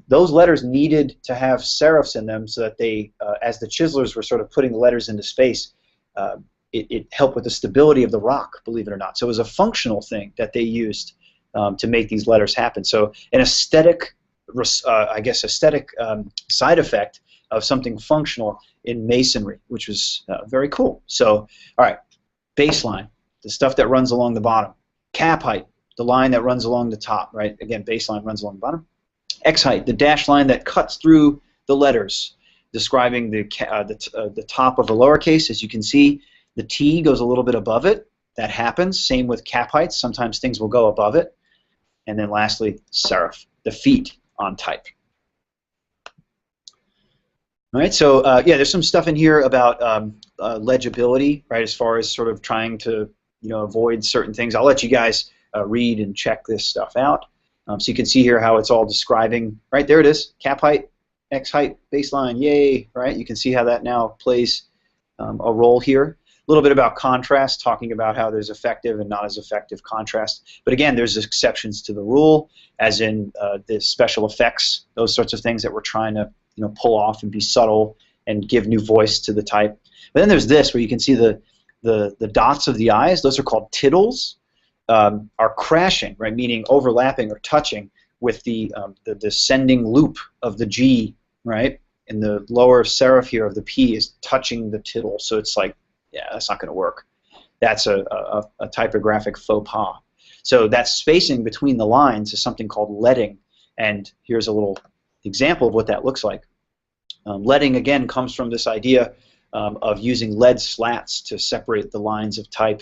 Those letters needed to have serifs in them so that they, as the chiselers were sort of putting the letters into space, it helped with the stability of the rock, believe it or not. So it was a functional thing that they used to make these letters happen. So an aesthetic, I guess, aesthetic side effect of something functional in masonry, which was very cool. So, all right, baseline, the stuff that runs along the bottom. Cap height, the line that runs along the top, right? Again, baseline runs along the bottom. X height, the dashed line that cuts through the letters, describing the top of a lowercase. As you can see, the T goes a little bit above it. That happens. Same with cap heights. Sometimes things will go above it. And then lastly, serif, the feet on type. All right, so yeah, there's some stuff in here about legibility, right? As far as sort of trying to, avoid certain things. I'll let you guys read and check this stuff out. So you can see here how it's all describing. Right there, it is. Cap height, X height, baseline. Yay! Right? You can see how that now plays a role here. A little bit about contrast, talking about how there's effective and not as effective contrast. But again, there's exceptions to the rule, as in the special effects, those sorts of things that we're trying to pull off and be subtle and give new voice to the type. But then there's this, where you can see the dots of the eyes. Those are called tittles. Are crashing, right? Meaning overlapping or touching with the descending loop of the G, right? And the lower serif here of the P is touching the tittle. So it's like, yeah, that's not going to work. That's a typographic faux pas. So that spacing between the lines is something called leading. And here's a little example of what that looks like. Leading, again, comes from this idea of using lead slats to separate the lines of type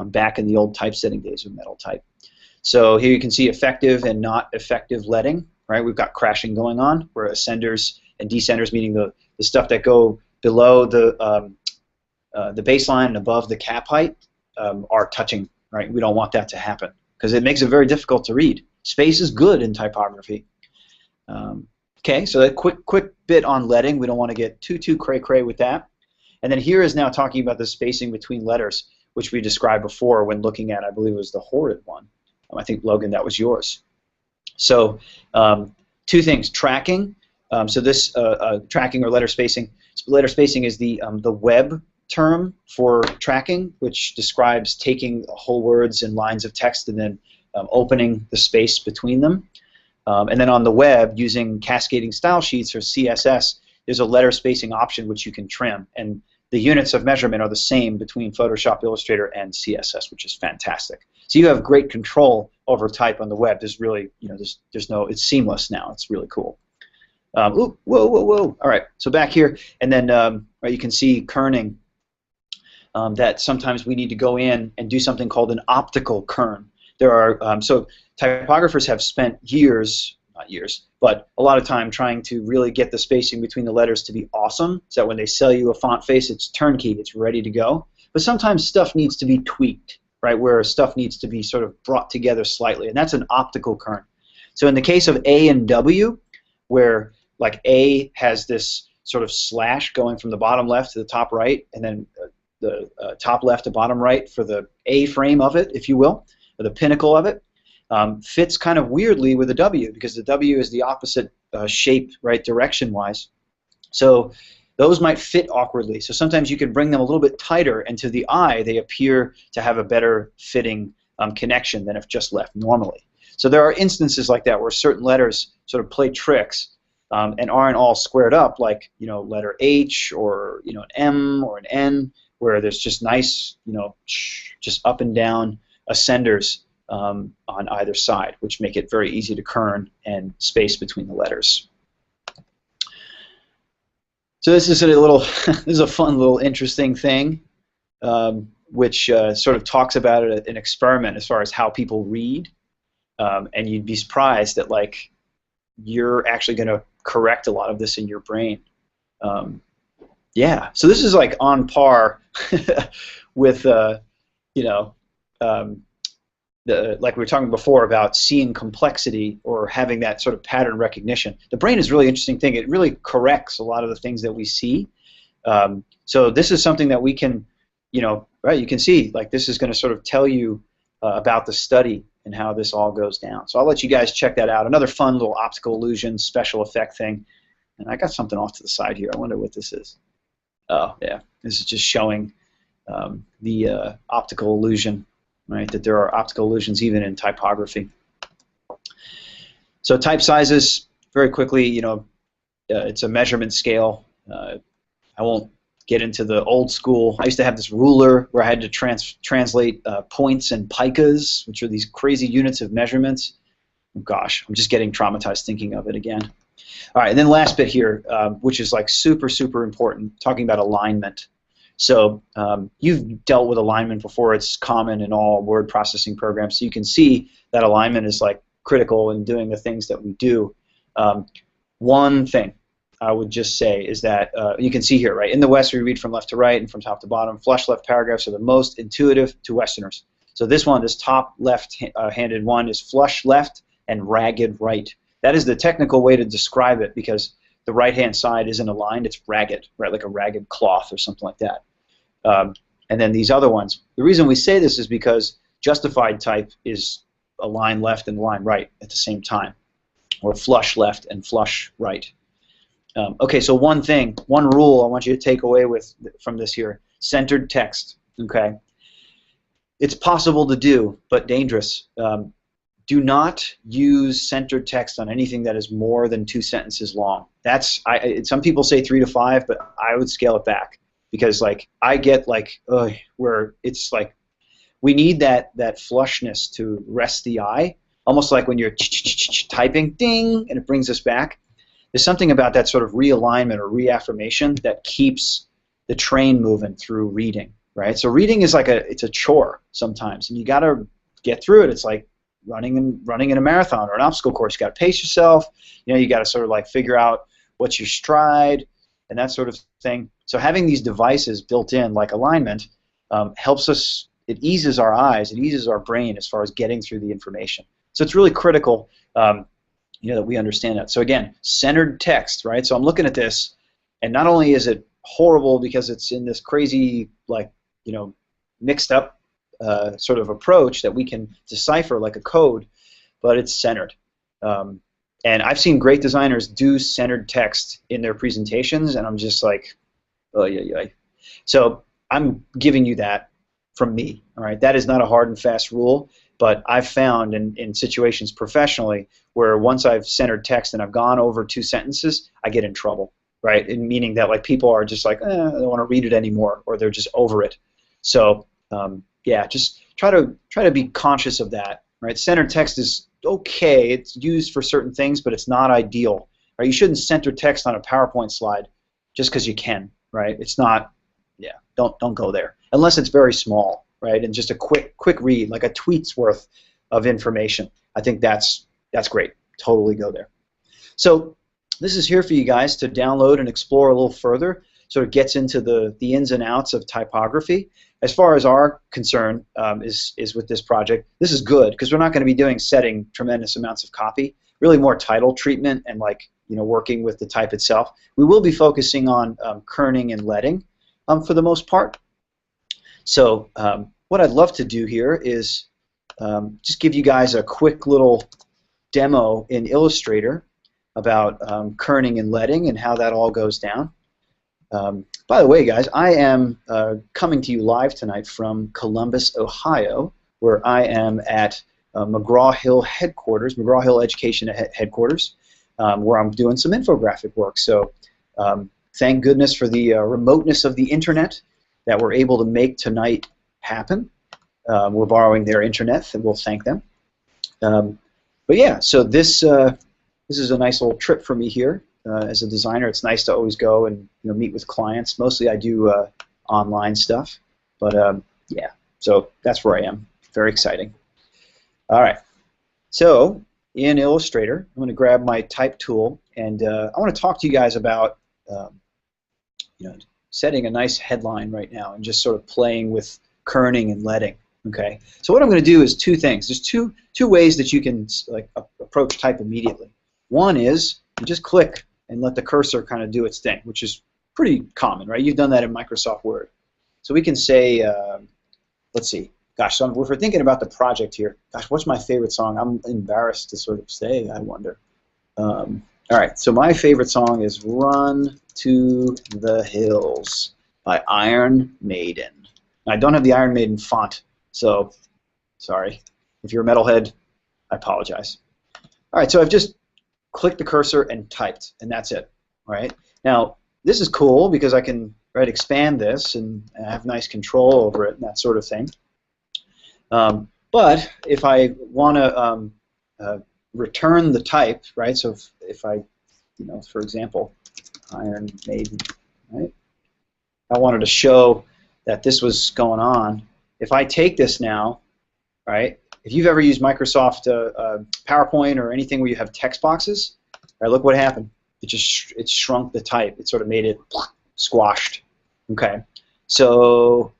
back in the old typesetting days of metal type. So here you can see effective and not effective leading, right? We've got crashing going on, where ascenders and descenders, meaning the stuff that go below the baseline and above the cap height, are touching, right? We don't want that to happen because it makes it very difficult to read. Space is good in typography. Okay, so a quick bit on leading. We don't want to get too cray-cray with that. And then here is now talking about the spacing between letters, which we described before when looking at, I believe it was the horrid one. I think, Logan, that was yours. So two things, tracking. So this tracking or letter spacing. Letter spacing is the web term for tracking, which describes taking whole words and lines of text and then opening the space between them. And then on the web, using cascading style sheets or CSS, there's a letter spacing option which you can trim. And the units of measurement are the same between Photoshop, Illustrator, and CSS, which is fantastic. So you have great control over type on the web. There's really, there's no, it's seamless now. It's really cool. Ooh, whoa. All right, so back here, and then right, you can see kerning. That sometimes we need to go in and do something called an optical kern. There are, so typographers have spent years, not years, but a lot of time trying to really get the spacing between the letters to be awesome, so that when they sell you a font face, it's turnkey, it's ready to go. But sometimes stuff needs to be tweaked, right, where stuff needs to be sort of brought together slightly, and that's an optical kern. So in the case of A and W, where like A has this sort of slash going from the bottom left to the top right, and then the top left to bottom right for the A frame of it, if you will, or the pinnacle of it, fits kind of weirdly with a W, because the W is the opposite shape, right, direction-wise. So those might fit awkwardly. So sometimes you can bring them a little bit tighter, and to the eye, they appear to have a better fitting connection than if just left normally. So there are instances like that where certain letters sort of play tricks and aren't all squared up, like letter H or an M or an N, where there's just nice just up and down ascenders on either side, which make it very easy to kern and space between the letters. So this is a little, this is a fun little interesting thing, which sort of talks about an experiment as far as how people read, and you'd be surprised that like you're actually going to correct a lot of this in your brain. Yeah, so this is like on par with like we were talking before about seeing complexity or having that sort of pattern recognition. The brain is a really interesting thing. It really corrects a lot of the things that we see. So this is something that we can, right, you can see, like this is going to sort of tell you about the study and how this all goes down. So I'll let you guys check that out. Another fun little optical illusion special effect thing. And I got something off to the side here. I wonder what this is. Oh, yeah. This is just showing the optical illusion. Right, that there are optical illusions even in typography. So type sizes, very quickly, it's a measurement scale. I won't get into the old school. I used to have this ruler where I had to translate points and picas, which are these crazy units of measurements. Oh, gosh, I'm just getting traumatized thinking of it again. All right, and then last bit here, which is like super, super important, talking about alignment. So you've dealt with alignment before. It's common in all word processing programs. So you can see that alignment is like critical in doing the things that we do. One thing I would just say is that you can see here, right? In the West, we read from left to right and from top to bottom. Flush left paragraphs are the most intuitive to Westerners. So this one, this top left-handed one, is flush left and ragged right. That is the technical way to describe it because the right-hand side isn't aligned, it's ragged, right, like a ragged cloth or something like that. And then these other ones. The reason we say this is because justified type is a line left and a line right at the same time, or flush left and flush right. Okay, so one rule I want you to take away from this here, centered text, okay? It's possible to do, but dangerous. Do not use centered text on anything that is more than 2 sentences long. Some people say 3 to 5, but I would scale it back because like I get like where it's like we need that flushness to rest the eye, almost like when you're typing, ding, and it brings us back. There's something about that sort of realignment or reaffirmation that keeps the train moving through reading, right? So reading is like it's a chore sometimes, and you got to get through it. It's like running in a marathon or an obstacle course. You got to pace yourself. You got to sort of like figure out what's your stride and that sort of thing. So having these devices built in, like alignment, helps us. It eases our eyes. It eases our brain as far as getting through the information. So it's really critical, that we understand that. So again, centered text, right? So I'm looking at this, and not only is it horrible because it's in this crazy, like, mixed up sort of approach that we can decipher like a code, but it's centered. And I've seen great designers do centered text in their presentations, and I'm just like, oh yeah. So I'm giving you that from me. All right, that is not a hard and fast rule, but I've found in situations professionally where once I've centered text and I've gone over 2 sentences, I get in trouble, right? And meaning that like people are just like, I don't want to read it anymore, or they're just over it. So yeah, just try to be conscious of that, right? Centered text is okay. It's used for certain things, but it's not ideal. Right? You shouldn't center text on a PowerPoint slide just because you can, right? It's not. Yeah, don't go there unless it's very small, right? And just a quick read, like a tweet's worth of information. I think that's great. Totally go there. So this is here for you guys to download and explore a little further. Sort of gets into the ins and outs of typography. As far as our concern is with this project, this is good because we're not going to be setting tremendous amounts of copy. Really more title treatment and like working with the type itself. We will be focusing on kerning and leading for the most part. So what I'd love to do here is just give you guys a quick little demo in Illustrator about kerning and leading and how that all goes down. By the way, guys, I am coming to you live tonight from Columbus, Ohio, where I am at McGraw-Hill headquarters, McGraw-Hill Education headquarters, where I'm doing some infographic work. So thank goodness for the remoteness of the internet that we're able to make tonight happen. We're borrowing their internet, and we'll thank them. But yeah, so this is a nice little trip for me here. As a designer, it's nice to always go and meet with clients. Mostly I do online stuff, but yeah, so that's where I am. Very exciting. All right, so in Illustrator, I'm going to grab my type tool, and I want to talk to you guys about setting a nice headline right now and just sort of playing with kerning and leading. Okay, so what I'm going to do is two things. There's two ways that you can approach type immediately. One is you just click and let the cursor kind of do its thing, which is pretty common, right? You've done that in Microsoft Word. So we can say, let's see, gosh, so if we're thinking about the project here, gosh, what's my favorite song? I'm embarrassed to sort of say, I wonder. All right, so my favorite song is Run to the Hills by Iron Maiden. I don't have the Iron Maiden font, so sorry. If you're a metalhead, I apologize. All right, so I've just click the cursor and typed, and that's it. All right. Now this is cool because I can expand this and have nice control over it and that sort of thing. But if I want to return the type, right? So if I, for example, Iron Maiden, right? I wanted to show that this was going on. If I take this now, right? If you've ever used Microsoft PowerPoint or anything where you have text boxes, right, look what happened. It shrunk the type. It sort of made it squashed. Okay, so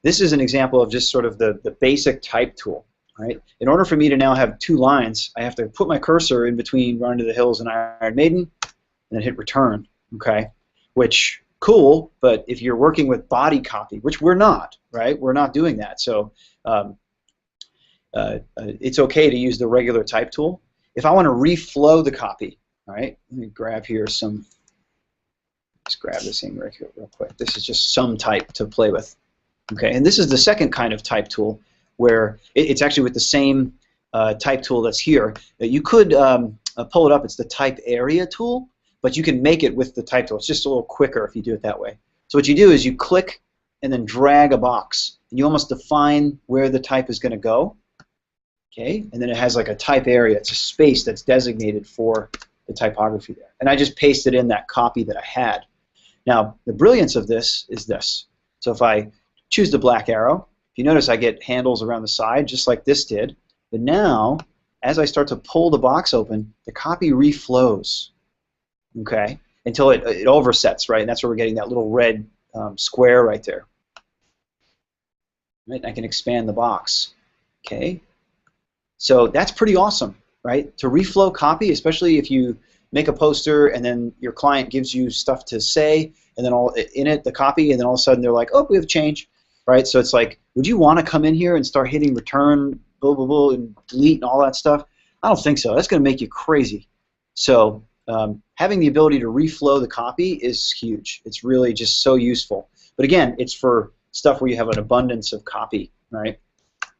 this is an example of just sort of the basic type tool. Right. In order for me to now have two lines, I have to put my cursor in between Run to the Hills and Iron Maiden, and then hit Return. Okay, which cool, but if you're working with body copy, which we're not, right? We're not doing that. So it's okay to use the regular type tool. If I want to reflow the copy, all right, let me grab here some, let's grab this thing real quick. This is just some type to play with. Okay, and this is the second kind of type tool where it's actually with the same type tool that's here. You could pull it up. It's the type area tool, but you can make it with the type tool. It's just a little quicker if you do it that way. So what you do is you click and then drag a box, and you almost define where the type is going to go. Okay, and then it has like a type area. It's a space that's designated for the typography there. And I just pasted in that copy that I had. Now, the brilliance of this is this. So if I choose the black arrow, if you notice I get handles around the side just like this did. But now, as I start to pull the box open, the copy reflows, okay, until it oversets, right? And that's where we're getting that little red square right there. Right? And I can expand the box, okay? So that's pretty awesome, right? To reflow copy, especially if you make a poster and then your client gives you stuff to say, and then all in it, the copy, and then all of a sudden they're like, oh, we have a change, right? So it's like, would you want to come in here and start hitting return, blah, blah, blah, and delete and all that stuff? I don't think so. That's going to make you crazy. So having the ability to reflow the copy is huge. It's really just so useful. But again, it's for stuff where you have an abundance of copy, right?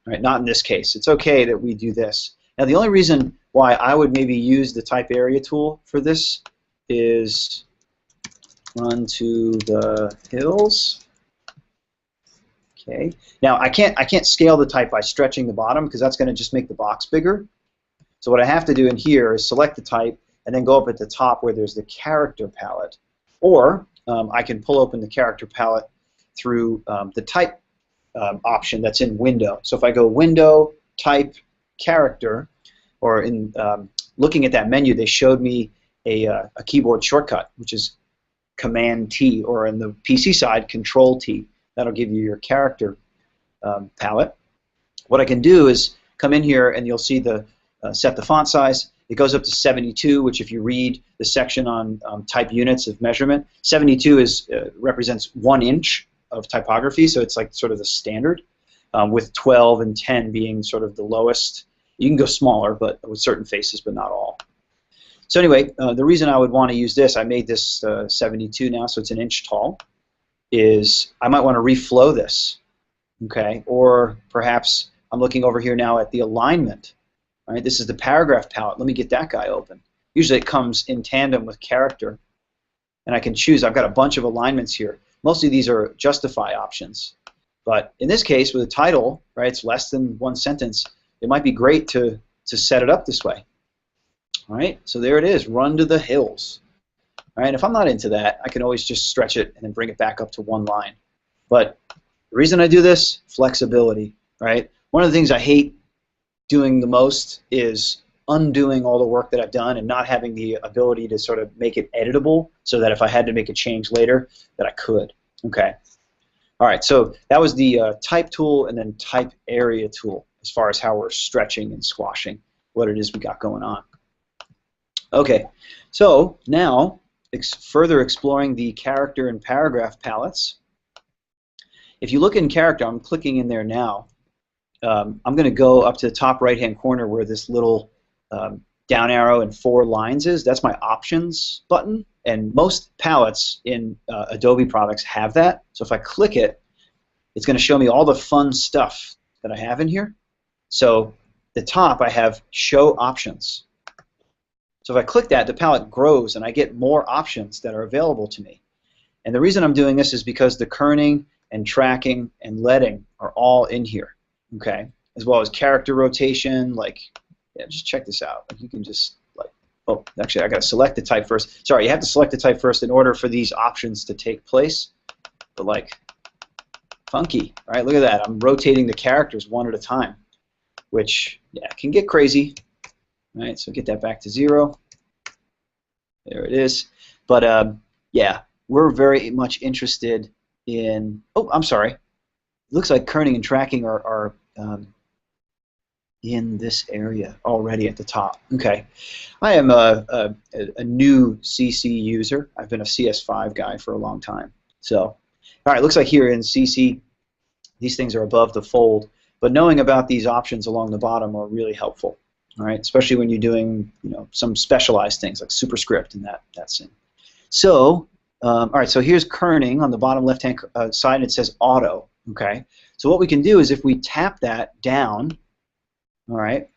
Right, not in this case. It's okay that we do this. Now, the only reason why I would maybe use the type area tool for this is Run to the Hills. Okay. Now, I can't scale the type by stretching the bottom because that's going to just make the box bigger. So what I have to do in here is select the type and then go up at the top where there's the character palette. Or I can pull open the character palette through the type option that's in Window. So if I go Window, Type, Character, or in looking at that menu, they showed me a keyboard shortcut, which is Command-T, or in the PC side, Control-T. That'll give you your character palette. What I can do is come in here and you'll see the set the font size. It goes up to 72, which if you read the section on type units of measurement, 72 is represents 1 inch of typography, so it's like sort of the standard, with 12 and 10 being sort of the lowest. You can go smaller, but with certain faces, but not all. So anyway, the reason I would want to use this, I made this 72 now, so it's an inch tall, is I might want to reflow this, okay? Or perhaps I'm looking over here now at the alignment, right? This is the paragraph palette. Let me get that guy open. Usually it comes in tandem with character, and I can choose. I've got a bunch of alignments here. Mostly these are justify options. But in this case, with a title, right, it's less than one sentence, it might be great to set it up this way. All right, so there it is, run to the hills. All right, if I'm not into that, I can always just stretch it and then bring it back up to one line. But the reason I do this, flexibility, right? One of the things I hate doing the most is undoing all the work that I've done and not having the ability to sort of make it editable so that if I had to make a change later, that I could. Okay. All right, so that was the type tool and then type area tool as far as how we're stretching and squashing what it is we got going on. Okay, so now further exploring the character and paragraph palettes. If you look in character, I'm clicking in there now. I'm going to go up to the top right-hand corner where this little down arrow and 4 lines is. That's my options button, and most palettes in Adobe products have that. So if I click it, it's going to show me all the fun stuff that I have in here. So the top, I have show options. So if I click that, the palette grows and I get more options that are available to me. And the reason I'm doing this is because the kerning and tracking and leading are all in here, okay? As well as character rotation, like, yeah, just check this out. Like, you can just, like, oh, actually, I got to select the type first. Sorry, you have to select the type first in order for these options to take place. But, like, funky, right? Look at that. I'm rotating the characters one at a time, which, yeah, can get crazy. All right, so get that back to 0. There it is. But yeah, we're very much interested in. Oh, I'm sorry. It looks like kerning and tracking are in this area already at the top. Okay, I am a new CC user. I've been a CS5 guy for a long time. So, all right, looks like here in CC, these things are above the fold. But knowing about these options along the bottom are really helpful. All right, especially when you're doing, you know, some specialized things like superscript and that's in. So, all right, so here's kerning on the bottom left-hand side, and it says auto. Okay, so what we can do is if we tap that down, all right.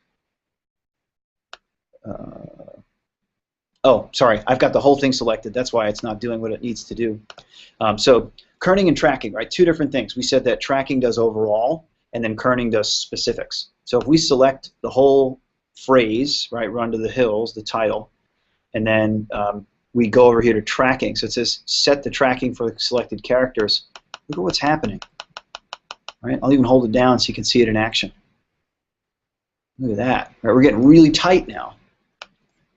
Oh, sorry, I've got the whole thing selected. That's why it's not doing what it needs to do. So kerning and tracking, right? 2 different things. We said that tracking does overall, and then kerning does specifics. So if we select the whole phrase, right, run to the hills, the title, and then we go over here to tracking. So it says set the tracking for the selected characters. Look at what's happening. All right, I'll even hold it down so you can see it in action. Look at that. Right, we're getting really tight now.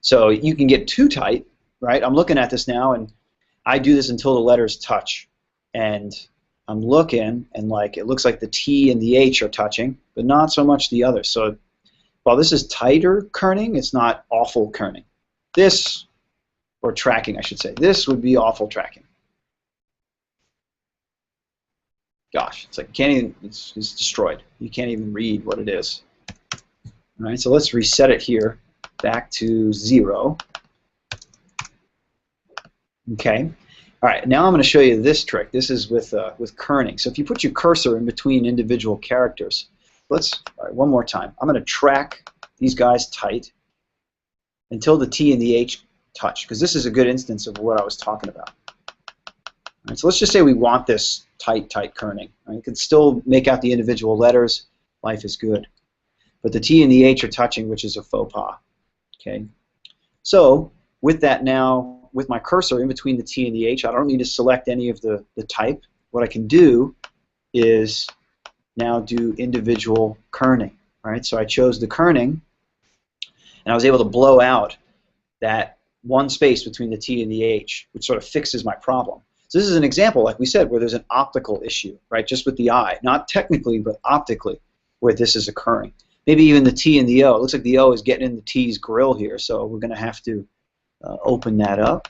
So you can get too tight, right? I'm looking at this now, and I do this until the letters touch. And I'm looking, and like it looks like the T and the H are touching, but not so much the others. So while this is tighter kerning, it's not awful kerning. This, or tracking, I should say. This would be awful tracking. Gosh, it's like you can't even, it's destroyed. You can't even read what it is. All right, so let's reset it here back to 0. Okay. All right, now I'm going to show you this trick. This is with kerning. So if you put your cursor in between individual characters, all right, one more time. I'm going to track these guys tight until the T and the H touch, because this is a good instance of what I was talking about. All right, so let's just say we want this tight kerning. Right? You can still make out the individual letters. Life is good. But the T and the H are touching, which is a faux pas. Okay. So with that now, with my cursor in between the T and the H, I don't need to select any of the type. What I can do is now do individual kerning. Right? So I chose the kerning, and I was able to blow out that one space between the T and the H, which sort of fixes my problem. So this is an example, like we said, where there's an optical issue, right? Just with the eye, not technically, but optically, where this is occurring. Maybe even the T and the O. It looks like the O is getting in the T's grill here, so we're going to have to open that up.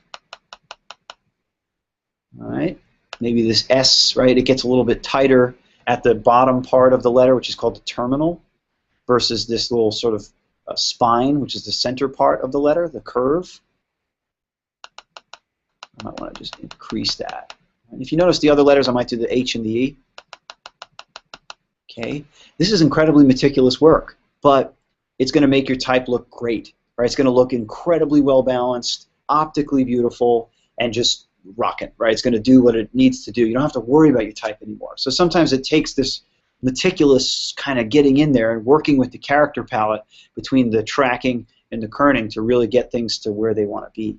All right. Maybe this S, right? It gets a little bit tighter at the bottom part of the letter, which is called the terminal, versus this little sort of spine, which is the center part of the letter, the curve. I might want to just increase that. And if you notice the other letters, I might do the H and the E. Okay, this is incredibly meticulous work, but it's going to make your type look great. Right? It's going to look incredibly well balanced, optically beautiful, and just rocking. Right? It's going to do what it needs to do. You don't have to worry about your type anymore. So sometimes it takes this meticulous kind of getting in there and working with the character palette between the tracking and the kerning to really get things to where they want to be.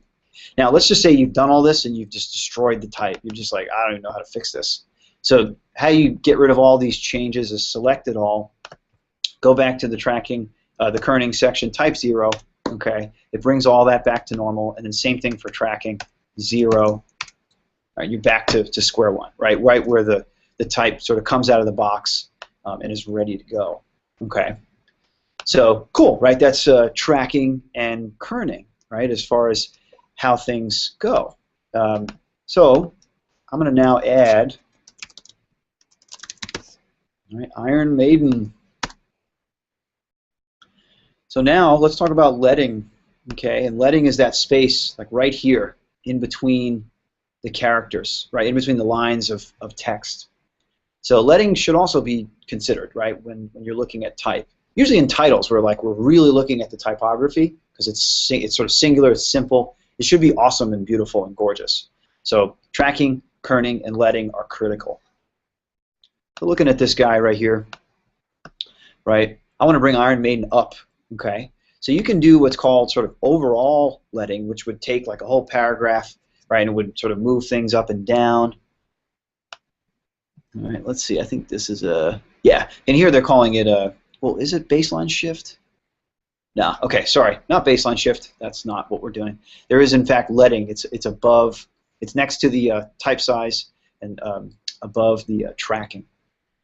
Now, let's just say you've done all this and you've just destroyed the type. You're just like, I don't even know how to fix this. So how you get rid of all these changes is select it all, go back to the tracking, the kerning section, type 0. Okay, it brings all that back to normal, and then same thing for tracking, 0. All right, you're back to square one, right where the type sort of comes out of the box and is ready to go. Okay, so cool, right? That's tracking and kerning, right? As far as how things go. So I'm going to now add, all right, Iron Maiden. So now let's talk about leading, okay? And leading is that space, like right here, in between the characters, right? In between the lines of text. So leading should also be considered, right? When you're looking at type. Usually in titles, we're really looking at the typography because it's sort of singular, it's simple. It should be awesome and beautiful and gorgeous. So tracking, kerning, and leading are critical. So looking at this guy right here, right? I want to bring Iron Maiden up. Okay, so you can do what's called sort of overall leading, which would take like a whole paragraph, right, and it would sort of move things up and down. All right, let's see. I think this is a, yeah, and here they're calling it a, well, is it baseline shift? No, okay, sorry, not baseline shift. That's not what we're doing. There is in fact leading. It's above, it's next to the type size and above the tracking.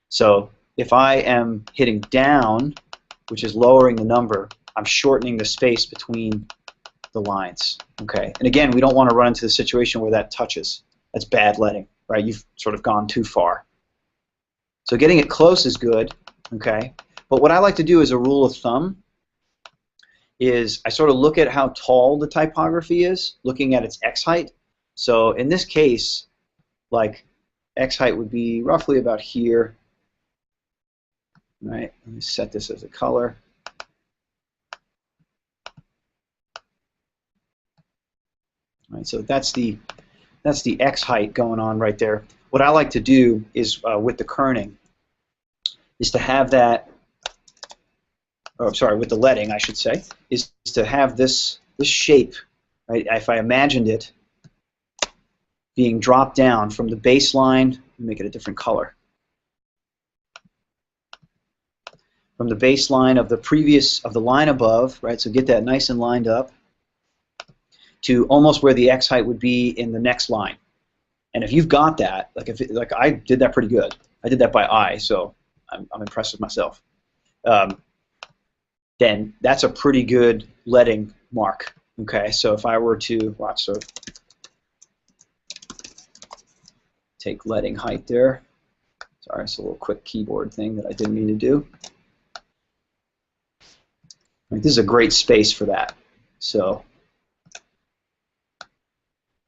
So if I am hitting down, which is lowering the number, I'm shortening the space between the lines. Okay, and again, we don't want to run into the situation where that touches. That's bad leading, right? You've sort of gone too far. So getting it close is good, okay? But what I like to do as a rule of thumb is I sort of look at how tall the typography is, looking at its X height. So in this case, like X height would be roughly about here. Right, let me set this as a color. All right, so that's the X height going on right there. What I like to do is with the kerning is to have that, or sorry, with the leading I should say, is to have this shape, right? If I imagined it being dropped down from the baseline, let me make it a different color. From the baseline of the previous, of the line above, right, so get that nice and lined up, to almost where the X height would be in the next line. And if you've got that, like I did that pretty good. I did that by eye, so I'm impressed with myself. Then that's a pretty good leading mark. Okay, so if I were to watch, so take leading height there. Sorry, it's a little quick keyboard thing that I didn't mean to do. This is a great space for that. So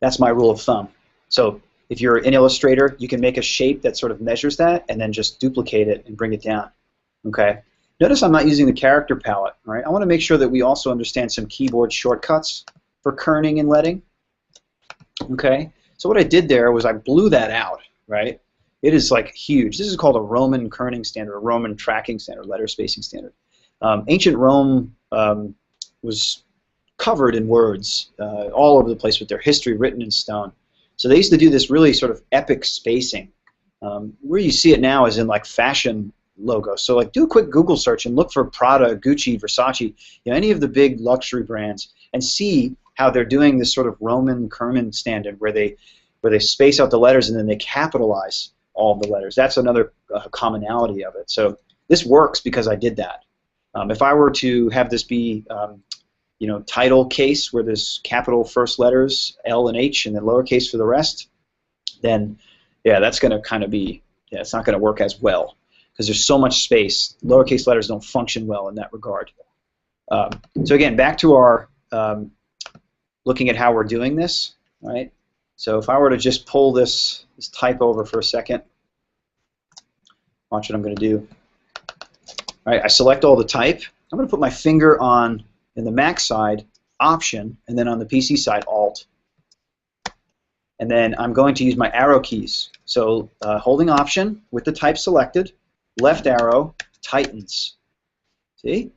that's my rule of thumb. So if you're an illustrator, you can make a shape that sort of measures that and then just duplicate it and bring it down. Okay. Notice I'm not using the character palette. Right. I want to make sure that we also understand some keyboard shortcuts for kerning and leading. Okay. So what I did there was I blew that out. Right. It is like huge. This is called a Roman kerning standard, a Roman tracking standard, letter spacing standard. Ancient Rome was covered in words all over the place with their history written in stone. So they used to do this really sort of epic spacing. Where you see it now is in like fashion logos. So like do a quick Google search and look for Prada, Gucci, Versace, any of the big luxury brands, and see how they're doing this sort of Roman kerning standard where they space out the letters and then they capitalize all of the letters. That's another commonality of it. So this works because I did that. If I were to have this be, title case where there's capital first letters, L and H, and then lowercase for the rest, then yeah, that's going to kind of be, yeah, it's not going to work as well because there's so much space. Lowercase letters don't function well in that regard. So again, back to our looking at how we're doing this, right? So if I were to just pull this type over for a second, watch what I'm going to do. All right, I select all the type. I'm going to put my finger on, in the Mac side, Option, and then on the PC side, Alt. And then I'm going to use my arrow keys. So holding Option with the type selected, left arrow tightens. See?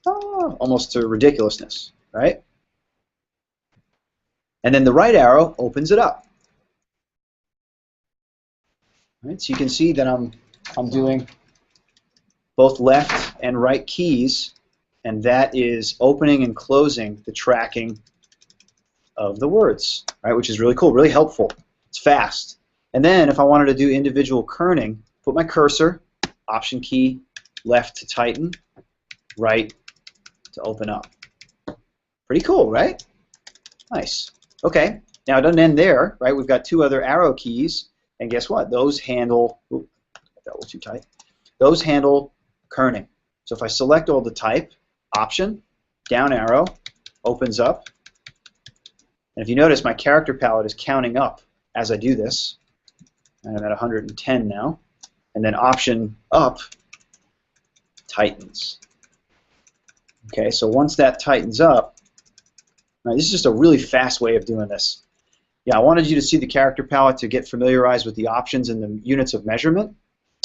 Oh, almost to ridiculousness, right? And then the right arrow opens it up. Right, so you can see that I'm doing both left and right keys, and that is opening and closing the tracking of the words, right? Which is really cool, really helpful. It's fast. And then if I wanted to do individual kerning, put my cursor, Option key, left to tighten, right to open up. Pretty cool, right? Nice. Okay, now it doesn't end there, right? We've got two other arrow keys, and guess what? Those handle, ooh, that a little too tight. Those handle kerning. So if I select all the type, Option, down arrow, opens up. And if you notice, my character palette is counting up as I do this. And I'm at 110 now. And then Option up tightens. Okay, so once that tightens up, now this is just a really fast way of doing this. Yeah, I wanted you to see the character palette to get familiarized with the options and the units of measurement,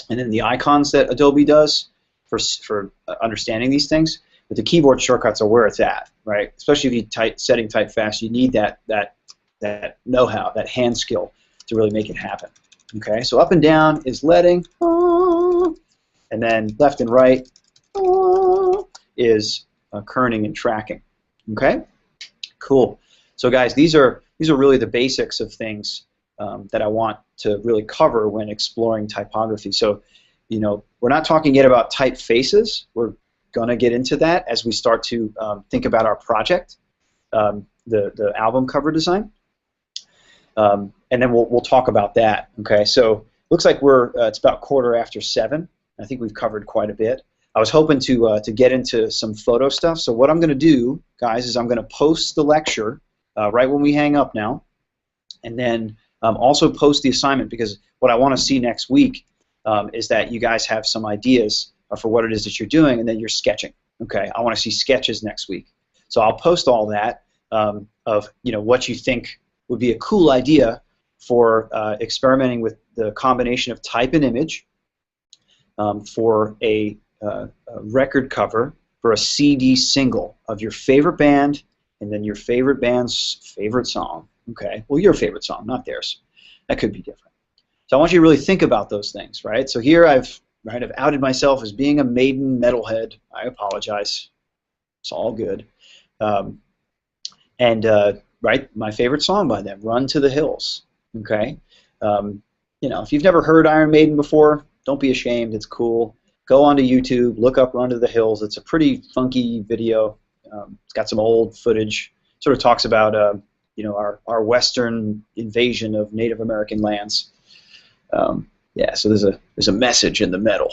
and then the icons that Adobe does for understanding these things. But the keyboard shortcuts are where it's at, right? Especially if you setting type fast, you need that know-how, that hand skill to really make it happen. Okay, so up and down is letting, and then left and right is kerning and tracking. Okay, cool. So guys, these are really the basics of things that I want to really cover when exploring typography. So, you know, we're not talking yet about typefaces. We're going to get into that as we start to think about our project, the album cover design, and then we'll talk about that. Okay, so looks like it's about 7:15. I think we've covered quite a bit. I was hoping to get into some photo stuff. So what I'm going to do, guys, is I'm going to post the lecture right when we hang up now, and then also post the assignment, because what I want to see next week is that you guys have some ideas for what it is that you're doing, and then you're sketching. Okay, I want to see sketches next week. So I'll post all that of what you think would be a cool idea for experimenting with the combination of type and image for a record cover for a CD single of your favorite band, and then your favorite band's favorite song. Okay, well, your favorite song, not theirs. That could be different. So I want you to really think about those things, right? So here I've outed myself as being a Maiden metalhead. I apologize. It's all good. Right, my favorite song by them, "Run to the Hills." Okay, if you've never heard Iron Maiden before, don't be ashamed. It's cool. Go onto YouTube, look up "Run to the Hills." It's a pretty funky video. It's got some old footage. Sort of talks about our Western invasion of Native American lands. Yeah, so there's a message in the metal.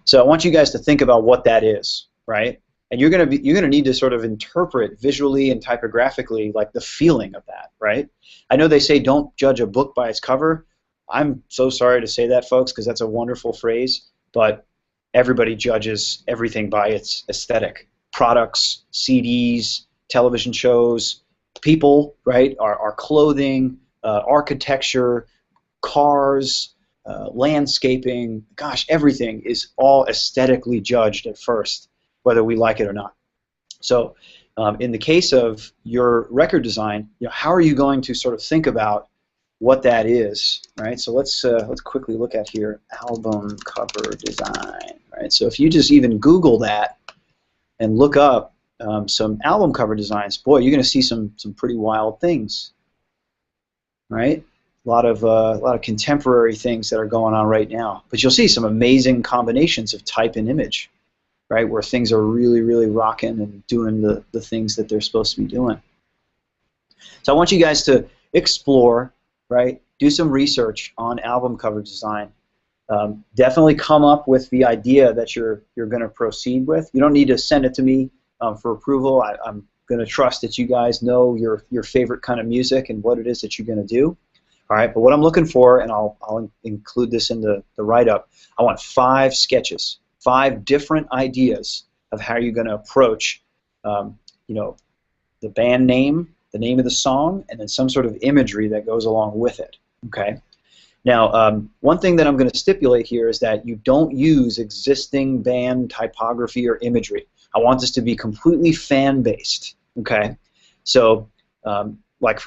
So I want you guys to think about what that is, right? And you're gonna need to sort of interpret visually and typographically like the feeling of that, right? I know they say don't judge a book by its cover. I'm so sorry to say that, folks, because that's a wonderful phrase, but everybody judges everything by its aesthetic. Products, CDs, television shows, people, right? Our clothing, architecture, cars, landscaping, gosh, everything is all aesthetically judged at first, whether we like it or not. So in the case of your record design, how are you going to sort of think about what that is, right? So let's quickly look at here, album cover design, right? So if you just even Google that and look up some album cover designs, boy, you're going to see some pretty wild things, right? A lot of contemporary things that are going on right now. But you'll see some amazing combinations of type and image, right, where things are really, really rocking and doing the things that they're supposed to be doing. So I want you guys to explore, right, do some research on album cover design. Definitely come up with the idea that you're going to proceed with. You don't need to send it to me for approval. I'm going to trust that you guys know your favorite kind of music and what it is that you're going to do. All right, but what I'm looking for, and I'll include this in the write-up, I want 5 sketches, 5 different ideas of how you're going to approach, you know, the band name, the name of the song, and then some sort of imagery that goes along with it. Okay. Now, one thing that I'm going to stipulate here is that you don't use existing band typography or imagery. I want this to be completely fan-based. Okay. So, like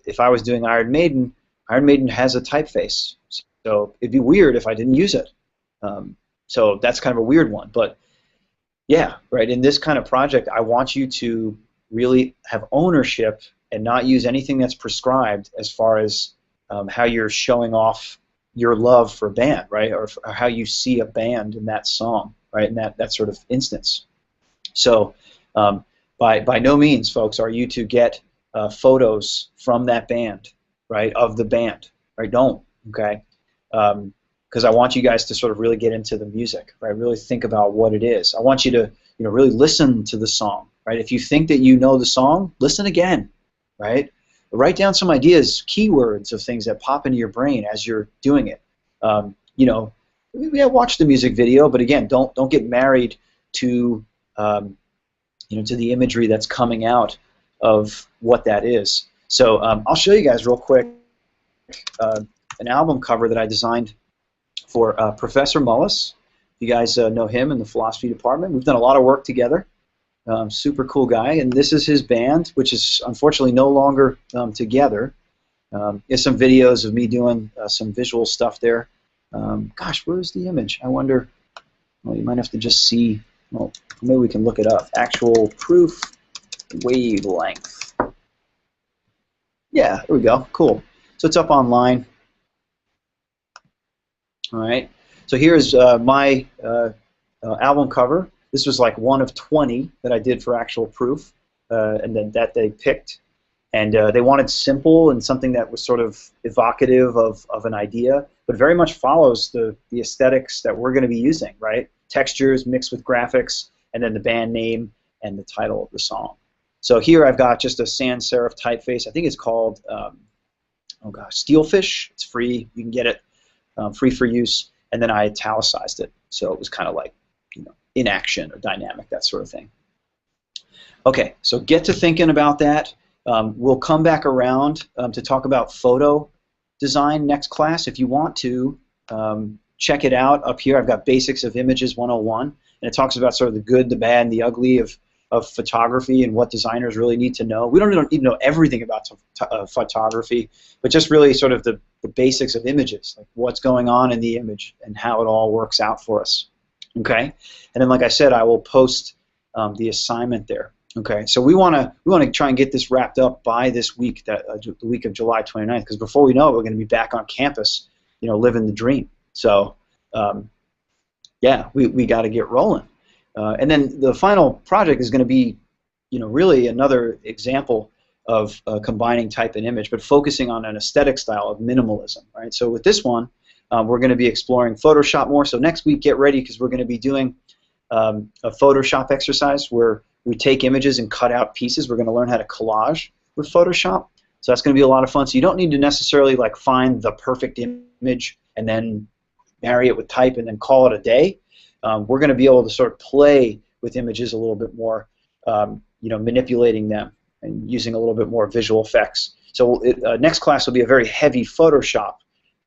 if I was doing Iron Maiden has a typeface. So it'd be weird if I didn't use it. So that's kind of a weird one. But yeah, right, in this kind of project, I want you to really have ownership and not use anything that's prescribed as far as how you're showing off your love for a band, right, or how you see a band in that song, right, in that sort of instance. So by no means, folks, are you to get photos from that band, right, of the band, right? Don't, okay? Because I want you guys to sort of really get into the music, right? Really think about what it is. I want you to, you know, really listen to the song, right? If you think that you know the song, listen again, right? Write down some ideas, keywords of things that pop into your brain as you're doing it. You know, yeah, watch the music video, but again, don't get married to, you know, to the imagery that's coming out of what that is. So I'll show you guys real quick an album cover that I designed for Professor Mullis. You guys know him in the philosophy department. We've done a lot of work together. Super cool guy, and this is his band, which is unfortunately no longer together. There's some videos of me doing some visual stuff there. Gosh, where's the image? I wonder. Well, you might have to just see. Well, maybe we can look it up. Actual proof wavelength. Yeah, there we go. Cool. So it's up online. All right. So here's my album cover. This was like one of 20 that I did for actual proof, and then that they picked. And they wanted simple and something that was sort of evocative of an idea, but very much follows the aesthetics that we're going to be using, right? Textures mixed with graphics, and then the band name and the title of the song. So here I've got just a sans serif typeface. I think it's called, oh gosh, Steelfish. It's free. You can get it free for use. And then I italicized it, so it was kind of like, you know, in action or dynamic, that sort of thing. Okay, so get to thinking about that. We'll come back around to talk about photo design next class. If you want to, check it out up here. I've got Basics of Images 101, and it talks about sort of the good, the bad, and the ugly of photography and what designers really need to know. We don't even know everything about photography, but just really sort of the basics of images, like what's going on in the image and how it all works out for us. Okay, and then like I said, I will post the assignment there. Okay, so we want to try and get this wrapped up by this week, the week of July 29th, because before we know it, we're going to be back on campus, you know, living the dream. So yeah, we got to get rolling. And then the final project is going to be, you know, really another example of combining type and image, but focusing on an aesthetic style of minimalism, right? So with this one, we're going to be exploring Photoshop more. So next week, get ready, because we're going to be doing a Photoshop exercise where we take images and cut out pieces. We're going to learn how to collage with Photoshop. So that's going to be a lot of fun. So you don't need to necessarily like find the perfect image and then marry it with type and then call it a day. We're going to be able to sort of play with images a little bit more, you know, manipulating them and using a little bit more visual effects. So next class will be a very heavy Photoshop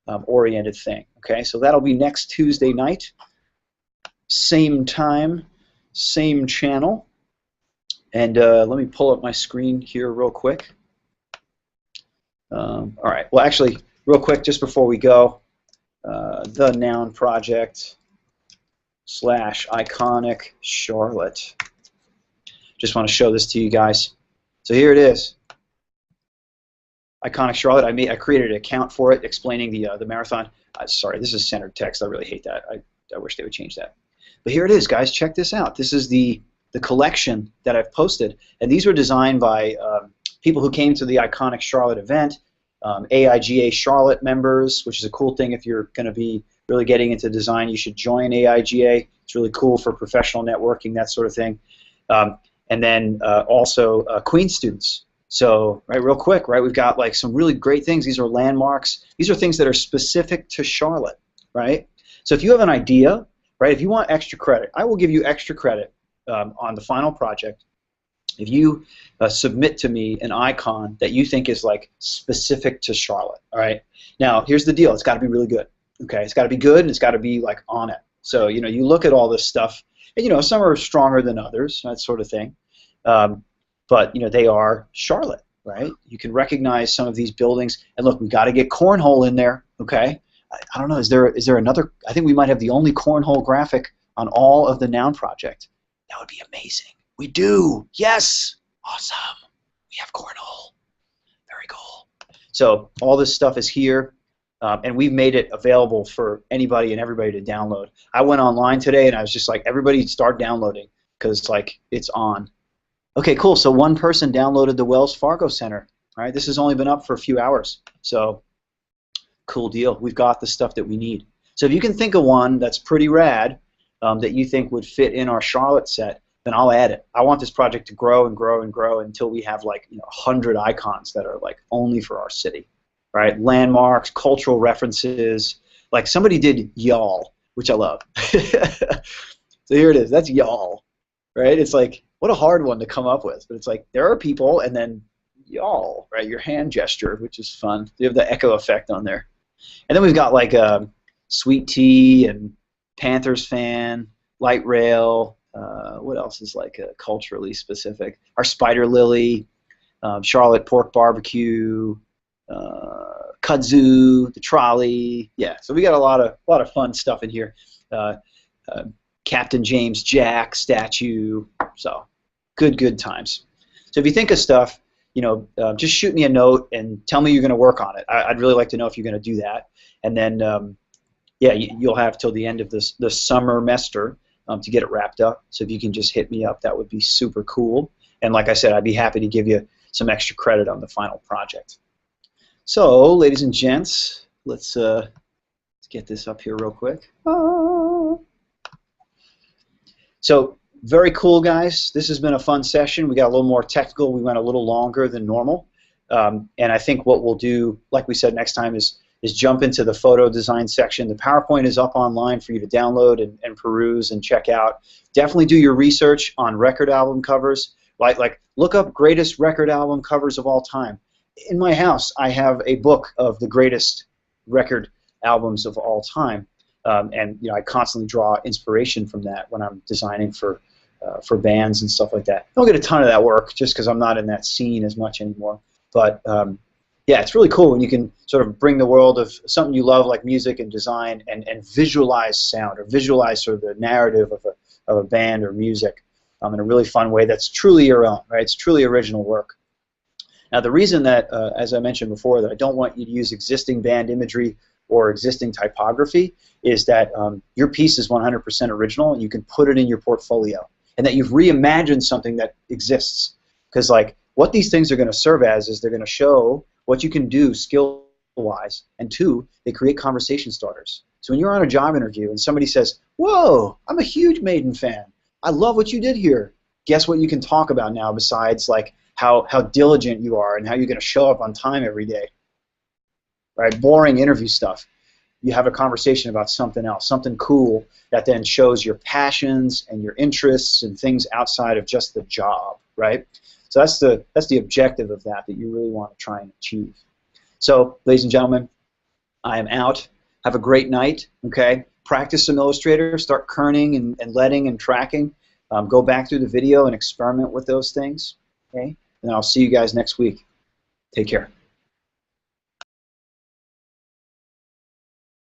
oriented thing. Okay, so that'll be next Tuesday night, same time, same channel. And let me pull up my screen here real quick. All right. Well, actually, real quick, just before we go, the noun project / iconic Charlotte. Just want to show this to you guys. So here it is. Iconic Charlotte. I created an account for it, explaining the marathon. Sorry, this is centered text. I really hate that. I wish they would change that. But here it is, guys. Check this out. This is the collection that I've posted, and these were designed by people who came to the Iconic Charlotte event, AIGA Charlotte members, which is a cool thing. If you're going to be really getting into design, you should join AIGA. It's really cool for professional networking, that sort of thing. and then also Queen students. So, right, real quick, right, we've got like some really great things. These are landmarks. These are things that are specific to Charlotte, right? So if you have an idea, right, if you want extra credit, I will give you extra credit on the final project if you submit to me an icon that you think is like specific to Charlotte, all right? Now, here's the deal. It's got to be really good, okay? It's got to be good, and it's got to be like on it. So, you know, you look at all this stuff, and, you know, some are stronger than others, that sort of thing. But, you know, they are Charlotte, right? You can recognize some of these buildings. And look, we got to get cornhole in there, okay? I don't know, is there another? I think we might have the only cornhole graphic on all of the Noun project. That would be amazing. We do. Yes. Awesome. We have cornhole. Very cool. So all this stuff is here, and we've made it available for anybody and everybody to download. I went online today, and I was just like, everybody start downloading, because like it's on. Okay, cool. So one person downloaded the Wells Fargo Center. All right, this has only been up for a few hours. So cool deal. We've got the stuff that we need. So if you can think of one that's pretty rad that you think would fit in our Charlotte set, then I'll add it. I want this project to grow and grow and grow until we have like 100 icons that are like only for our city, right? Landmarks, cultural references. Like somebody did y'all, which I love. So here it is. That's y'all, right? It's like, what a hard one to come up with. But it's like there are people, and then y'all, right? Your hand gesture, which is fun. You have the echo effect on there. And then we've got like Sweet Tea and Panthers fan, Light Rail. What else is like culturally specific? Our Spider Lily, Charlotte Pork Barbecue, Kudzu, the trolley. Yeah, so we got a lot of fun stuff in here. Captain James Jack statue. So good times. So if you think of stuff, just shoot me a note and tell me you're going to work on it. I'd really like to know if you're going to do that. And then, yeah, you'll have till the end of the summer-mester to get it wrapped up. So if you can just hit me up, that would be super cool. And like I said, I'd be happy to give you some extra credit on the final project. So, ladies and gents, let's get this up here real quick. So, very cool, guys. This has been a fun session. We got a little more technical. We went a little longer than normal. And I think what we'll do, like we said, next time is jump into the photo design section. The PowerPoint is up online for you to download and peruse and check out. Definitely do your research on record album covers. Like look up greatest record album covers of all time. In my house, I have a book of the greatest record albums of all time. And I constantly draw inspiration from that when I'm designing for bands and stuff like that. I don't get a ton of that work just because I'm not in that scene as much anymore. But yeah, it's really cool when you can sort of bring the world of something you love, like music and design, and visualize sound, or visualize sort of the narrative of a band or music in a really fun way that's truly your own, right? It's truly original work. Now, the reason that, as I mentioned before, that I don't want you to use existing band imagery or existing typography is that your piece is 100% original, and you can put it in your portfolio, and that you've reimagined something that exists. Because, like, what these things are going to serve as is they're going to show what you can do skill-wise, and two, they create conversation starters. So when you're on a job interview and somebody says, "Whoa, I'm a huge Maiden fan. I love what you did here." Guess what you can talk about now besides like how diligent you are and how you're going to show up on time every day, right? Boring interview stuff. You have a conversation about something else, something cool that then shows your passions and your interests and things outside of just the job, right? So that's the objective of that you really want to try and achieve. So, ladies and gentlemen, I am out. Have a great night, okay? Practice some Illustrator, start kerning and leading and tracking. Go back through the video and experiment with those things, okay? And I'll see you guys next week. Take care.